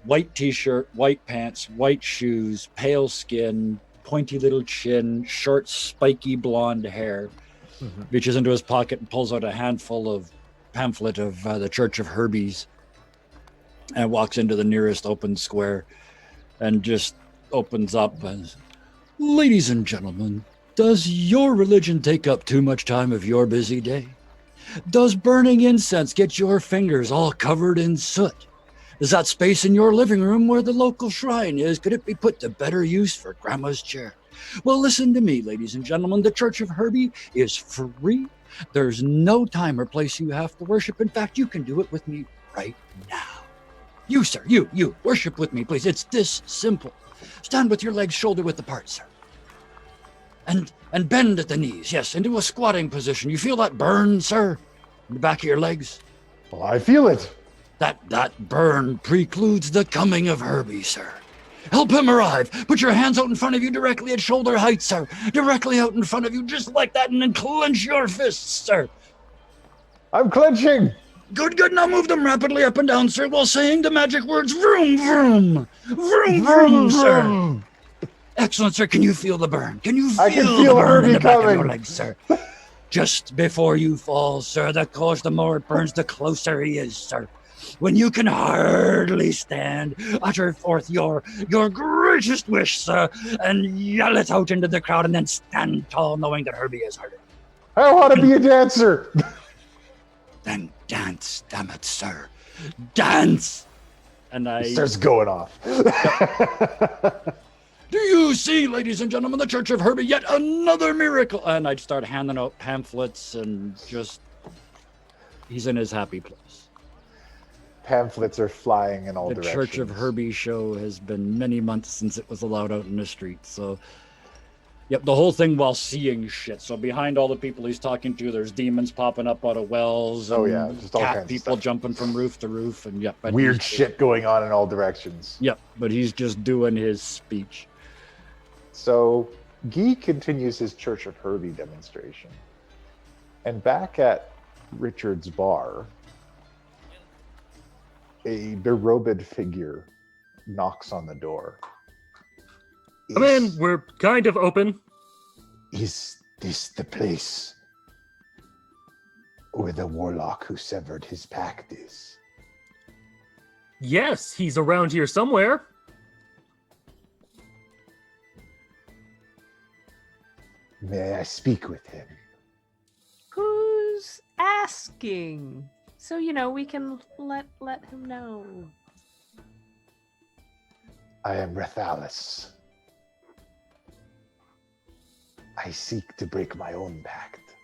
white t-shirt, white pants, white shoes, pale skin, pointy little chin, short, spiky blonde hair, reaches into his pocket and pulls out a handful of pamphlet of the Church of Herbies. and walks into the nearest open square and just opens up and, ladies and gentlemen, does your religion take up too much time of your busy day? Does burning incense get your fingers all covered in soot? Is that space in your living room where the local shrine is, could it be put to better use for grandma's chair? Well, listen to me, ladies and gentlemen. The Church of Herbie is free. There's no time or place you have to worship. In fact, you can do it with me right now. You, sir, you, worship with me, please. It's this simple. Stand with your legs shoulder width apart, sir. And bend at the knees, yes, into a squatting position. You feel that burn, sir? In the back of your legs? Well, I feel it. That burn precludes the coming of Herbie, sir. Help him arrive. Put your hands out in front of you directly at shoulder height, sir. Directly out in front of you, just like that, and then clench your fists, sir. I'm clenching. Good. Now move them rapidly up and down, sir, while saying the magic words, vroom, vroom. Vroom, vroom, sir. Excellent, sir. Can you feel the burn? Can you feel I can the feel burn Herbie in the back of coming. your legs, sir? Just before you fall, sir, the more it burns, the closer he is, sir. When you can hardly stand, utter forth your greatest wish, sir, and yell it out into the crowd, and then stand tall, knowing that Herbie has heard it. I want to be a dancer. Then dance, damn it, sir. Dance! And I... He starts going off. Do you see, ladies and gentlemen, the Church of Herbie, yet another miracle? And I'd start handing out pamphlets and just... He's in his happy place. Pamphlets are flying in all The directions. Church of Herbie show has been many months since it was allowed out in the street, so... Yep, the whole thing while seeing shit. So behind all the people he's talking to, there's demons popping up out of wells. Oh, and yeah, just all cat kinds of people stuff. jumping from roof to roof, and yep. but Weird he's just- shit going on in all directions. Yep, but he's just doing his speech. So Guy continues his Church of Herbie demonstration. And back at Richard's bar, a berobed figure knocks on the door. Come in. We're kind of open. Is this the place where the warlock who severed his pact is? Yes, he's around here somewhere. May I speak with him? Who's asking? So, we can let him know. I am Rethalis. I seek to break my own pact.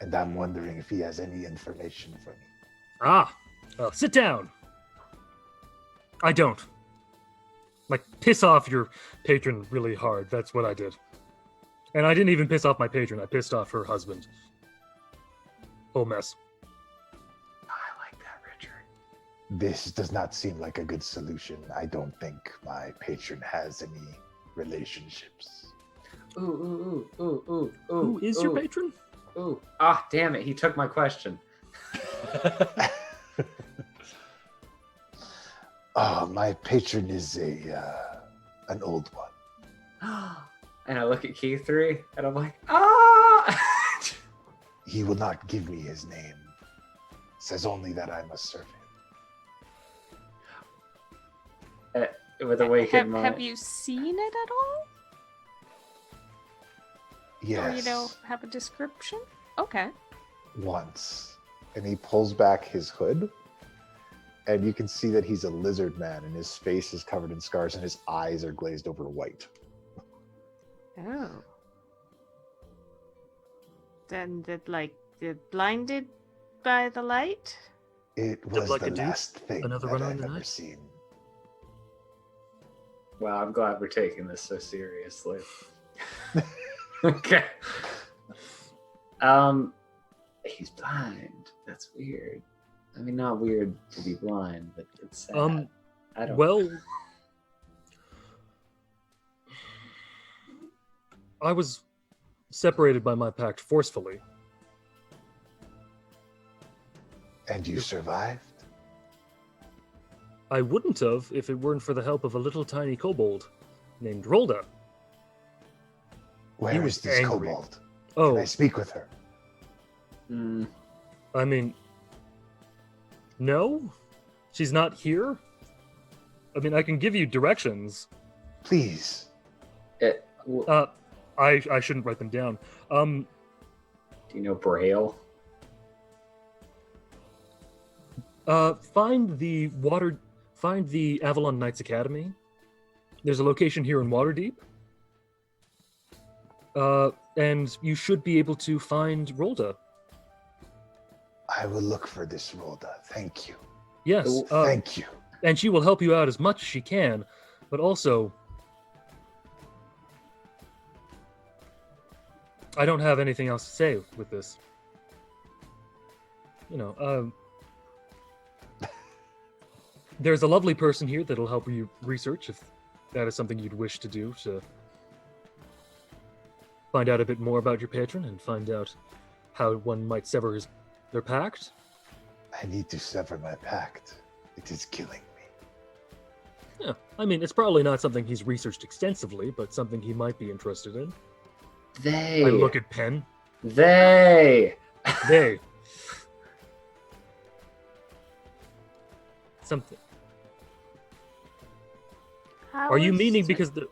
And I'm wondering if he has any information for me. Sit down. I don't. Piss off your patron really hard. That's what I did. And I didn't even piss off my patron. I pissed off her husband. Whole mess. I like that, Richard. This does not seem like a good solution. I don't think my patron has any relationships. Ooh. Who is your patron? Ooh. Ah, damn it. He took my question. My patron is an old one. And I look at Key 3 and I'm like, ah! He will not give me his name. Says only that I must serve him. With a wakened mind. Have you seen it at all? Yes. Or, have a description? Okay. Once. And he pulls back his hood. And you can see that he's a lizard man, and his face is covered in scars, and his eyes are glazed over white. Oh. Then they're blinded by the light? It was like the a dude? last thing Another that runner in I've the ever night? seen. Well, I'm glad we're taking this so seriously. Okay. He's blind. That's weird. I mean, not weird to be blind, but it's sad. I don't. Well, I was separated by my pact forcefully. And you survived? I wouldn't have if it weren't for the help of a little tiny kobold named Rolda. Where was is this angry. kobold? Oh, Can I speak with her? Mm, I mean, no. She's not here? I mean, I can give you directions. Please. I shouldn't write them down. Do you know Braille? Find the Avalon Knights Academy. There's a location here in Waterdeep. And you should be able to find Rolda. I will look for this Rolda. Thank you. Yes. Thank you. And she will help you out as much as she can, but also, I don't have anything else to say with this. There's a lovely person here that'll help you research if that is something you'd wish to do, to find out a bit more about your patron and find out how one might sever their pact. I need to sever my pact. It is killing me. Yeah, I mean, it's probably not something he's researched extensively, but something he might be interested in. They. I look at Penn. They. They. Something. Are you meaning because the...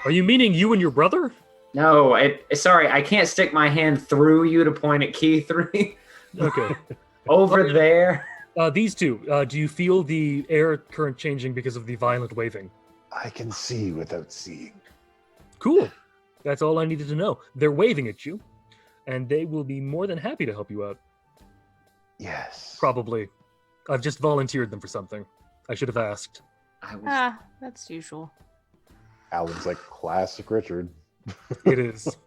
Are you meaning you and your brother? No, sorry, I can't stick my hand through you to point at Key 3. Okay. Over there. These two, do you feel the air current changing because of the violent waving? I can see without seeing. Cool. That's all I needed to know. They're waving at you, and they will be more than happy to help you out. Yes. Probably. I've just volunteered them for something. I should have asked. That's usual. Alan's like classic Richard. It is.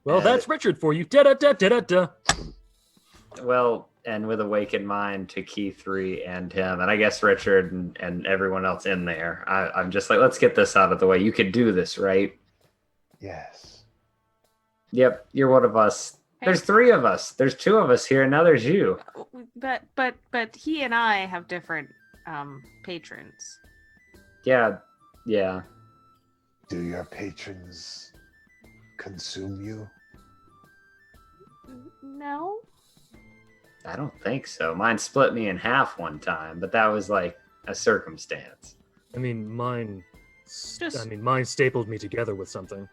Well, that's Richard for you. Da-da-da-da-da-da. Well, and with awakened mind to Key 3 and him, and I guess Richard and everyone else in there, I'm just like, let's get this out of the way. You could do this, right? Yes. Yep, you're one of us. There's 3 of us. There's 2 of us here, and now there's you. But he and I have different patrons. Yeah. Do your patrons consume you? No. I don't think so. Mine split me in half one time, but that was like a circumstance. I mean, mine Just- mine stapled me together with something.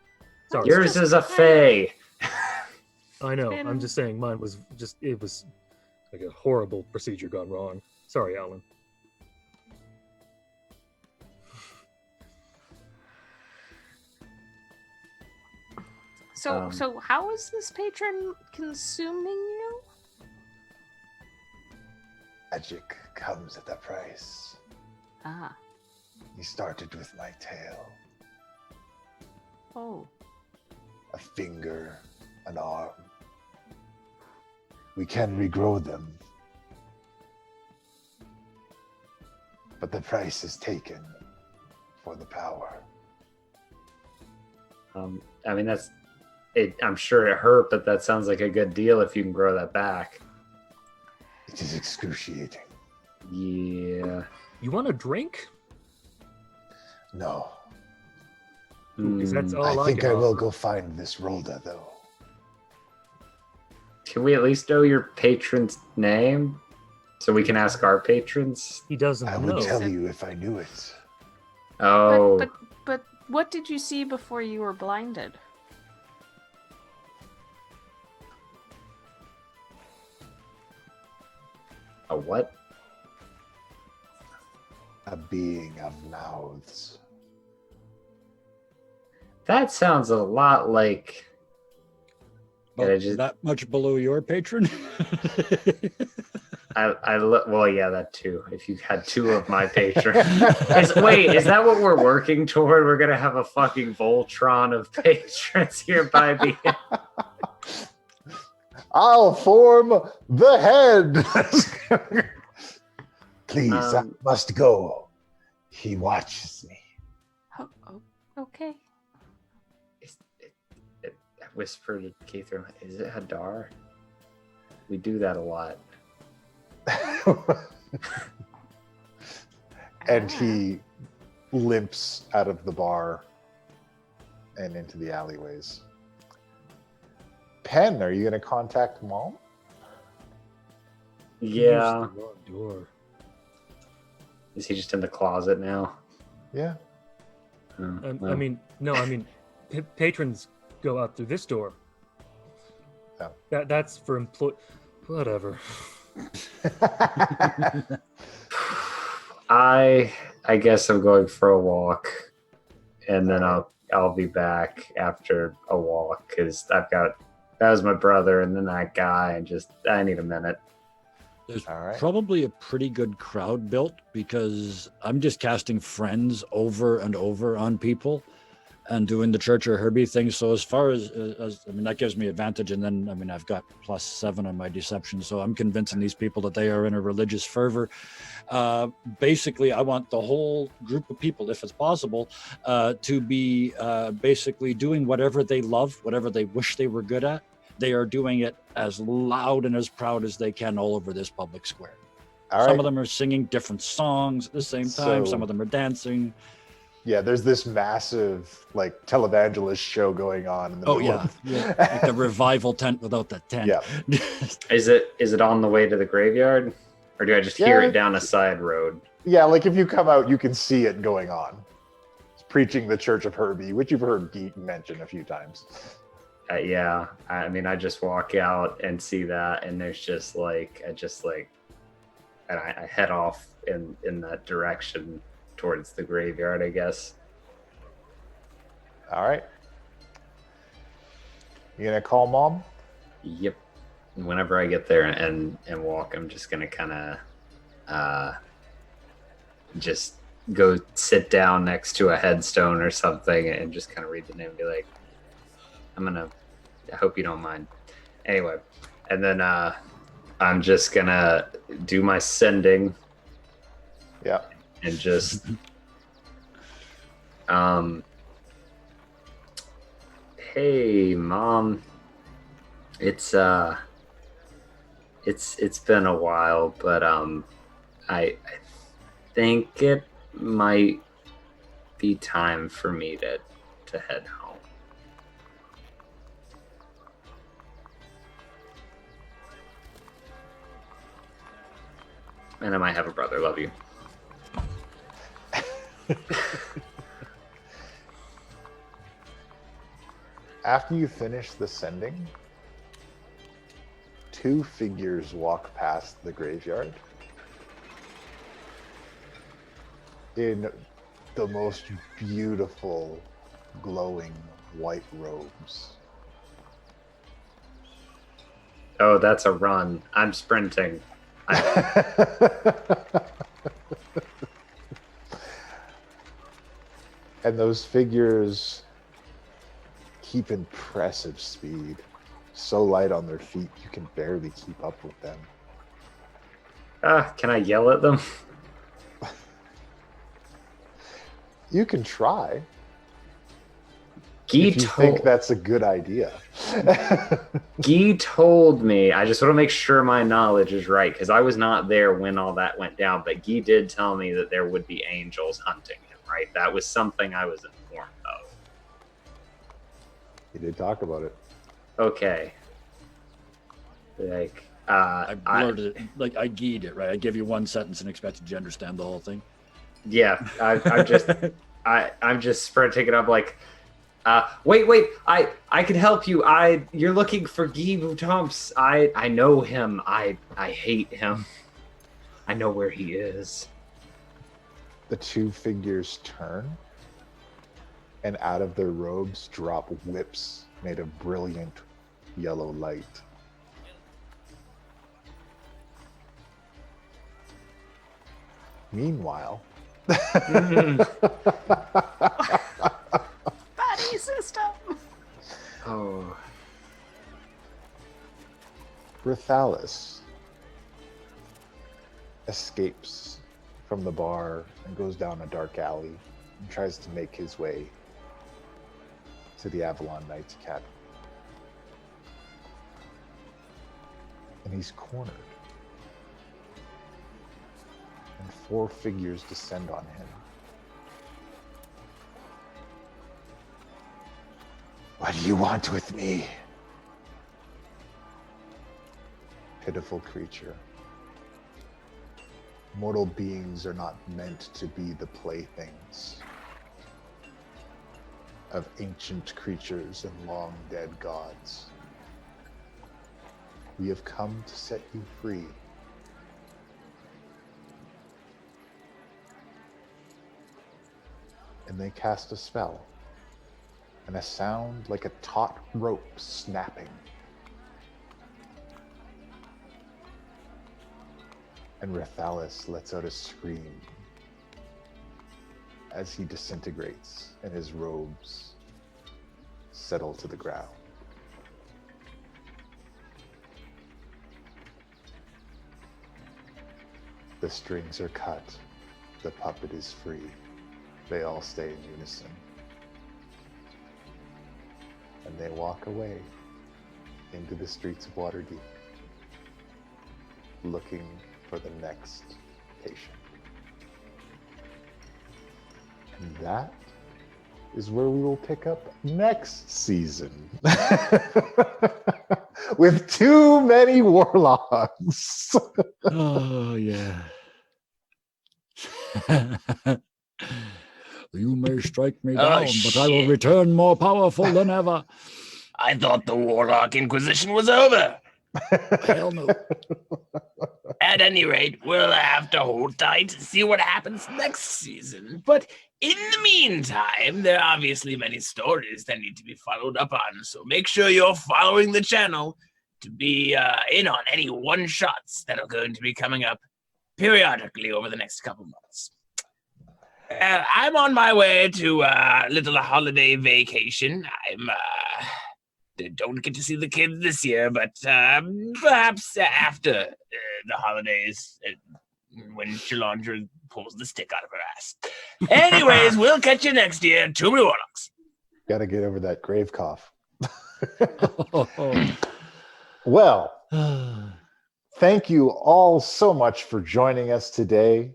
Sorry. Yours is a fae. I know. been- I'm just saying mine was it was like a horrible procedure gone wrong. Sorry, Alan. So how is this patron consuming you? Magic comes at a price. Ah. He started with my tail. Oh. A finger, an arm. We can regrow them. But the price is taken for the power. I mean, that's it. I'm sure it hurt, but that sounds like a good deal if you can grow that back. It is excruciating. Yeah. You want a drink? No. Because that's all I think can I will offer. go find this Rolda, though. Can we at least know your patron's name so we can ask our patrons? He doesn't I know. would tell you if I knew it. Oh, But what did you see before you were blinded? a what? A being of mouths. That sounds a lot like. But I just- that much below your patron? Well, yeah, that too. If you had 2 of my patrons. Wait, is that what we're working toward? We're gonna have a fucking Voltron of patrons here by the end. I'll form the head. Please, I must go. He watches me. Oh, okay. I whispered to Keith, is it Hadar? We do that a lot. And he limps out of the bar and into the alleyways. Penn, are you going to contact Mom? Yeah. Use the wrong door. Is he just in the closet now? Yeah. Oh, I well. mean, no, I mean, patrons go out through this door. Oh. That's for employ. Whatever. I guess I'm going for a walk, and then I'll be back after a walk because that was my brother and then that guy, and just I need a minute. There's All right. probably a pretty good crowd built because I'm just casting friends over and over on people and doing the Church of Herbie thing. So as far as I mean, that gives me advantage. And then, I mean, I've got +7 on my deception. So I'm convincing these people that they are in a religious fervor. Basically, I want the whole group of people, if it's possible, to be basically doing whatever they love, whatever they wish they were good at. They are doing it as loud and as proud as they can all over this public square. All Some right. of them are singing different songs at the same time. So- Some of them are dancing. Yeah, there's this massive like televangelist show going on in the Oh middle yeah, of- yeah. Like the revival tent without the tent. Yeah. Is it on the way to the graveyard, or do I just hear Yeah. it down a side road? Yeah, like if you come out, you can see it going on. It's preaching the Church of Herbie, which you've heard Geet mention a few times. Yeah, I mean, I just walk out and see that, and there's just like, and I head off in that direction towards the graveyard, I guess. All right. You gonna call mom? Yep. And whenever I get there and walk, I'm just gonna kind of just go sit down next to a headstone or something and just kind of read the name and be like, I hope you don't mind. Anyway, and then I'm just gonna do my sending Yeah. and just hey mom, it's been a while, but I think it might be time for me to head home. And I might have a brother. Love you. After you finish the sending, 2 figures walk past the graveyard in the most beautiful, glowing white robes. Oh, that's a run. I'm sprinting. And those figures keep impressive speed. So light on their feet, you can barely keep up with them. Can I yell at them? You can try Guy if you think that's a good idea. Guy told me, I just want to make sure my knowledge is right, because I was not there when all that went down, but Guy did tell me that there would be angels hunting him, right? That was something I was informed of. You did talk about it. Okay. Like, I blurted it, like I geed it, right? I give you one sentence and expected you to understand the whole thing. yeah, I'm just, I'm just sprinting it up like, wait, I can help you. You're looking for Guy Boutomps. I know him. I hate him. I know where he is. The 2 figures turn, and out of their robes drop whips made of brilliant yellow light. Meanwhile, Buddy system. Oh. Brithalis escapes from the bar and goes down a dark alley and tries to make his way to the Avalon Knights Academy. And he's cornered. And 4 figures descend on him. What do you want with me? Pitiful creature. Mortal beings are not meant to be the playthings of ancient creatures and long dead gods. We have come to set you free. And they cast a spell, and a sound like a taut rope snapping. And Rathalis lets out a scream as he disintegrates and his robes settle to the ground. The strings are cut. The puppet is free. They all stay in unison. And they walk away into the streets of Waterdeep, looking for the next patient. And that is where we will pick up next season. With too many warlocks. Oh, yeah. You may strike me Oh, down, but I will shit. return more powerful than ever. I thought the Warlock Inquisition was over. Hell no. At any rate, we'll have to hold tight to see what happens next season. But in the meantime, there are obviously many stories that need to be followed up on, so make sure you're following the channel to be in on any one-shots that are going to be coming up periodically over the next couple months. I'm on my way to a little holiday vacation. Don't get to see the kids this year, but perhaps after the holidays, when Shalandra pulls the stick out of her ass. Anyways, we'll catch you next year. Too many Warlocks. Gotta get over that grave cough. Well, thank you all so much for joining us today.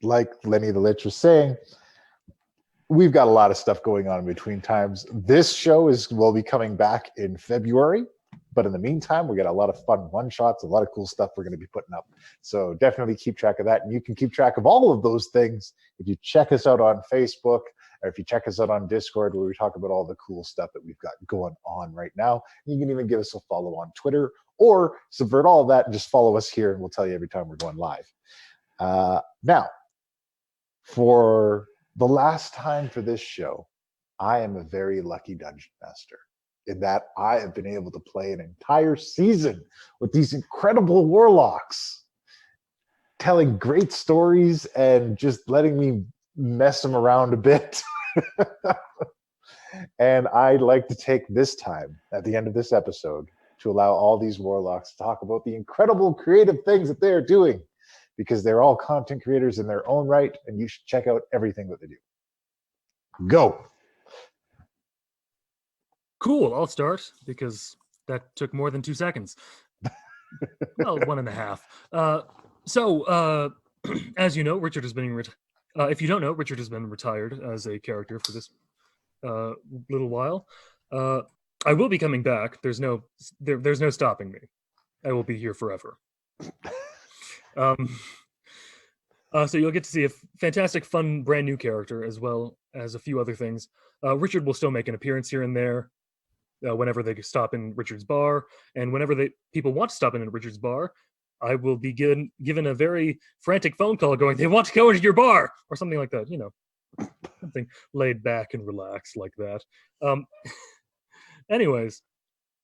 Like Lenny the Lich was saying, we've got a lot of stuff going on in between times. This show will be coming back in February, but in the meantime, we got a lot of fun one-shots, a lot of cool stuff we're going to be putting up. So definitely keep track of that, and you can keep track of all of those things if you check us out on Facebook, or if you check us out on Discord, where we talk about all the cool stuff that we've got going on right now. You can even give us a follow on Twitter, or subvert all of that and just follow us here, and we'll tell you every time we're going live. Now, for the last time for this show, I am a very lucky dungeon master in that I have been able to play an entire season with these incredible warlocks, telling great stories and just letting me mess them around a bit. And I'd like to take this time at the end of this episode to allow all these warlocks to talk about the incredible creative things that they're doing, because they're all content creators in their own right, and you should check out everything that they do. Go. Cool, I'll start because that took more than 2 seconds. Well, 1.5. So, as you know, Richard has been if you don't know, Richard has been retired as a character for this little while. I will be coming back. There's no stopping me. I will be here forever. So you'll get to see a fantastic, fun, brand new character, as well as a few other things. Richard will still make an appearance here and there whenever they stop in Richard's bar, and whenever people want to stop in at Richard's bar, I will be given a very frantic phone call going, "They want to go into your bar," or something like that. You know, something laid back and relaxed like that. Anyways,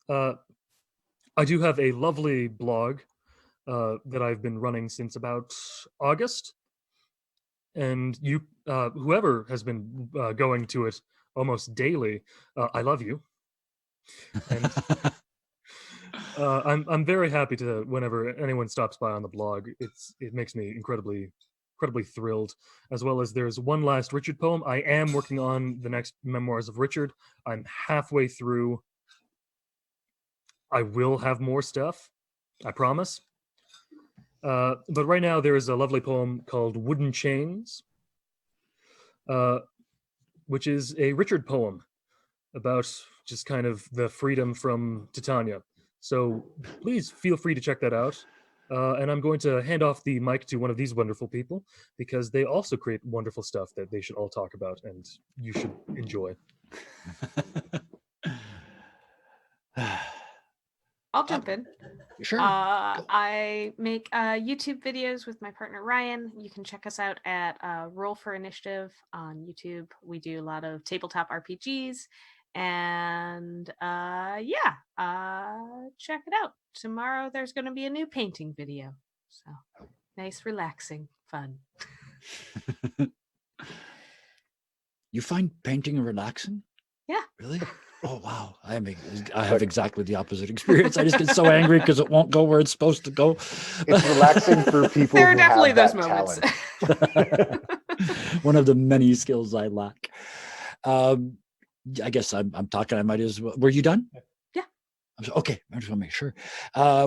I do have a lovely blog that I've been running since about August, and you, whoever has been going to it almost daily, I love you, and I'm very happy to whenever anyone stops by on the blog. It makes me incredibly thrilled. As well as there's one last Richard poem. I am working on the next Memoirs of Richard. I'm halfway through. I will have more stuff, I promise. But right now there is a lovely poem called Wooden Chains, which is a Richard poem about just kind of the freedom from Titania. So please feel free to check that out. And I'm going to hand off the mic to one of these wonderful people because they also create wonderful stuff that they should all talk about and you should enjoy. I'll jump in. Sure. I make YouTube videos with my partner Ryan. You can check us out at Roll for Initiative on YouTube. We do a lot of tabletop RPGs, and check it out. Tomorrow there's going to be a new painting video, so nice, relaxing, fun. You find painting relaxing? Yeah. Really? Oh wow! I have exactly the opposite experience. I just get so angry because it won't go where it's supposed to go. It's relaxing for people There are who definitely have those that moments. talent. One of the many skills I lack. I guess I'm talking. I might as well. Were you done? Yeah. Okay. I just want to make sure.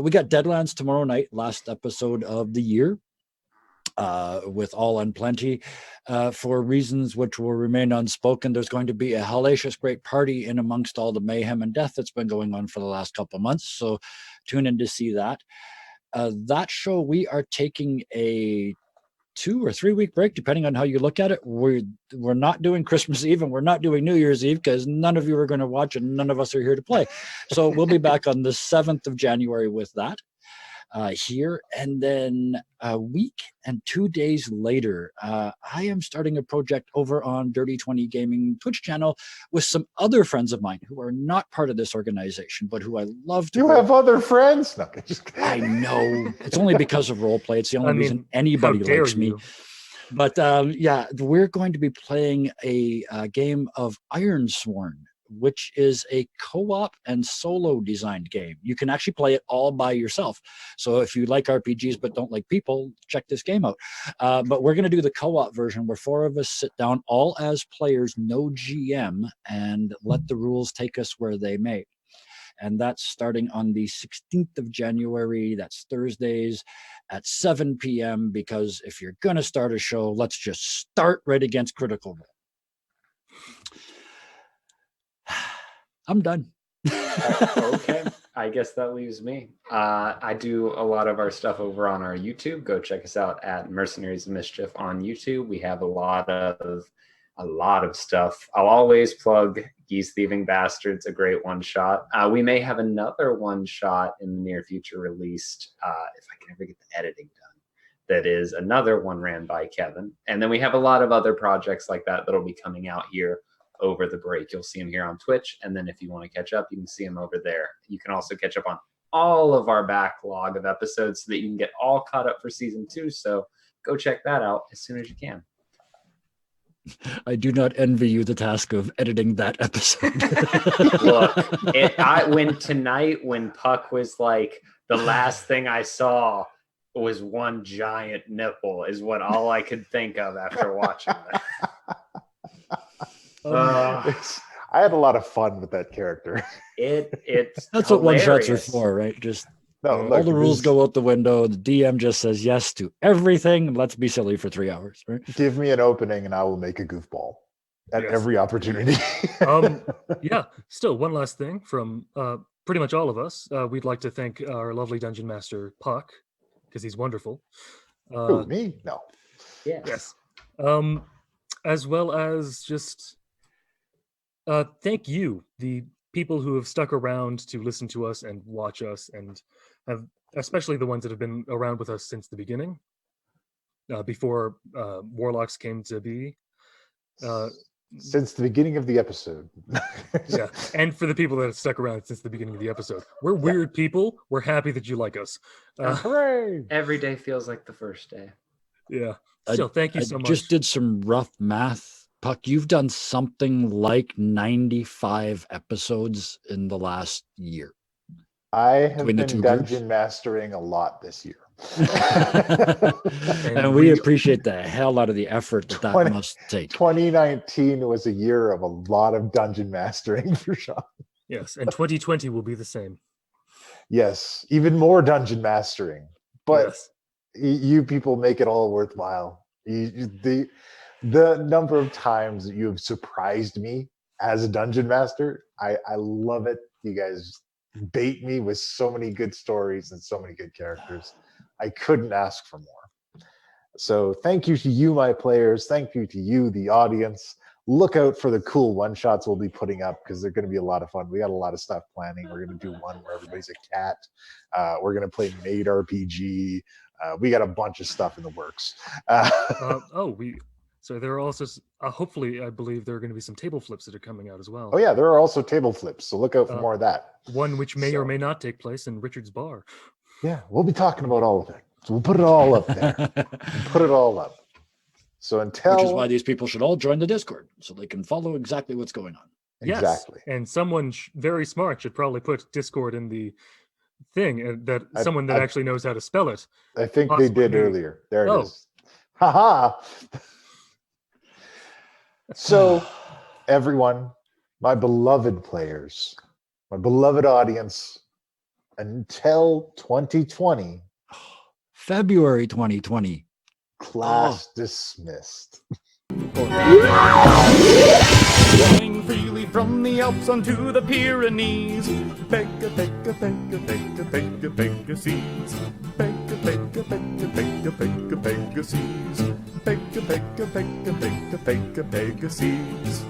We got Deadlands tomorrow night. Last episode of the year. With All and Plenty. For reasons which will remain unspoken, there's going to be a hellacious great party in amongst all the mayhem and death that's been going on for the last couple of months. So tune in to see that. That show, we are taking a 2 or 3 week break, depending on how you look at it. We're not doing Christmas Eve and we're not doing New Year's Eve because none of you are going to watch and none of us are here to play. So we'll be back on the 7th of January with that. Here, and then a week and 2 days later, I am starting a project over on Dirty 20 Gaming Twitch channel with some other friends of mine who are not part of this organization, but who I love to. You have other friends? No, I know. It's only because of roleplay. It's the only reason anybody likes me. But we're going to be playing a game of Ironsworn, which is a co-op and solo designed game. You can actually play it all by yourself. So if you like RPGs but don't like people, check this game out. But we're going to do the co-op version where 4 of us sit down, all as players, no GM, and let the rules take us where they may. And that's starting on the 16th of January. That's Thursdays at 7 p.m. Because if you're going to start a show, let's just start right against Critical Role. I'm done. Okay, I guess that leaves me. I do a lot of our stuff over on our YouTube. Go check us out at Mercenaries of Mischief on YouTube. We have a lot of stuff. I'll always plug Geese Thieving Bastards, a great one shot. We may have another one shot in the near future released if I can ever get the editing done. That is another one ran by Kevin. And then we have a lot of other projects like that that'll be coming out here over the break. You'll see them here on Twitch, and then if you want to catch up, you can see them over there. You can also catch up on all of our backlog of episodes so that you can get all caught up for season 2. So go check that out as soon as you can. I do not envy you the task of editing that episode. Look, when Puck was like, the last thing I saw was one giant nipple is what all I could think of after watching that. I had a lot of fun with that character. It's that's hilarious. what one shots are for, right? Just all the rules go out the window. The DM just says yes to everything. Let's be silly for 3 hours, right? Give me an opening and I will make a goofball at every opportunity. Still, one last thing from pretty much all of us. We'd like to thank our lovely dungeon master Puck because he's wonderful. Who, me? No. Yes. As well as just thank you, the people who have stuck around to listen to us and watch us, and have, especially the ones that have been around with us since the beginning, before Warlocks came to be. Since the beginning of the episode. Yeah, and for the people that have stuck around since the beginning of the episode. We're weird people. We're happy that you like us. Hooray! Every day feels like the first day. Yeah. Still, thank you so much. Just did some rough math. Puck, you've done something like 95 episodes in the last year. I have been dungeon mastering a lot this year. and we appreciate the hell out of the effort that must take. 2019 was a year of a lot of dungeon mastering for Sean. Yes, and 2020 will be the same. Yes, even more dungeon mastering. But you people make it all worthwhile. The number of times that you have surprised me as a dungeon master, I love it. You guys bait me with so many good stories and so many good characters. I couldn't ask for more. So thank you to you, my players. Thank you to you, the audience. Look out for the cool one-shots we'll be putting up because they're going to be a lot of fun. We got a lot of stuff planning. We're going to do one where everybody's a cat. We're going to play Made RPG. We got a bunch of stuff in the works. So there are also, hopefully, I believe there are going to be some table flips that are coming out as well. Oh yeah, there are also table flips. So look out for more of that. One which may or may not take place in Richard's bar. Yeah, we'll be talking about all of it. So we'll put it all up there. Put it all up. So Which is why these people should all join the Discord so they can follow exactly what's going on. Exactly. Yes, and someone very smart should probably put Discord in the thing someone that actually knows how to spell it. I think they did earlier. There it is. Haha. So, everyone, my beloved players, my beloved audience, until 2020, February 2020. Class dismissed. Flowing freely from the Alps onto the Pyrenees. Pega, pega, pega, pega, pega, pega, seas. Pega, pega, pega, pega, pega, pega, seas. Pega, pega, pega, pega, pega, pega, seas.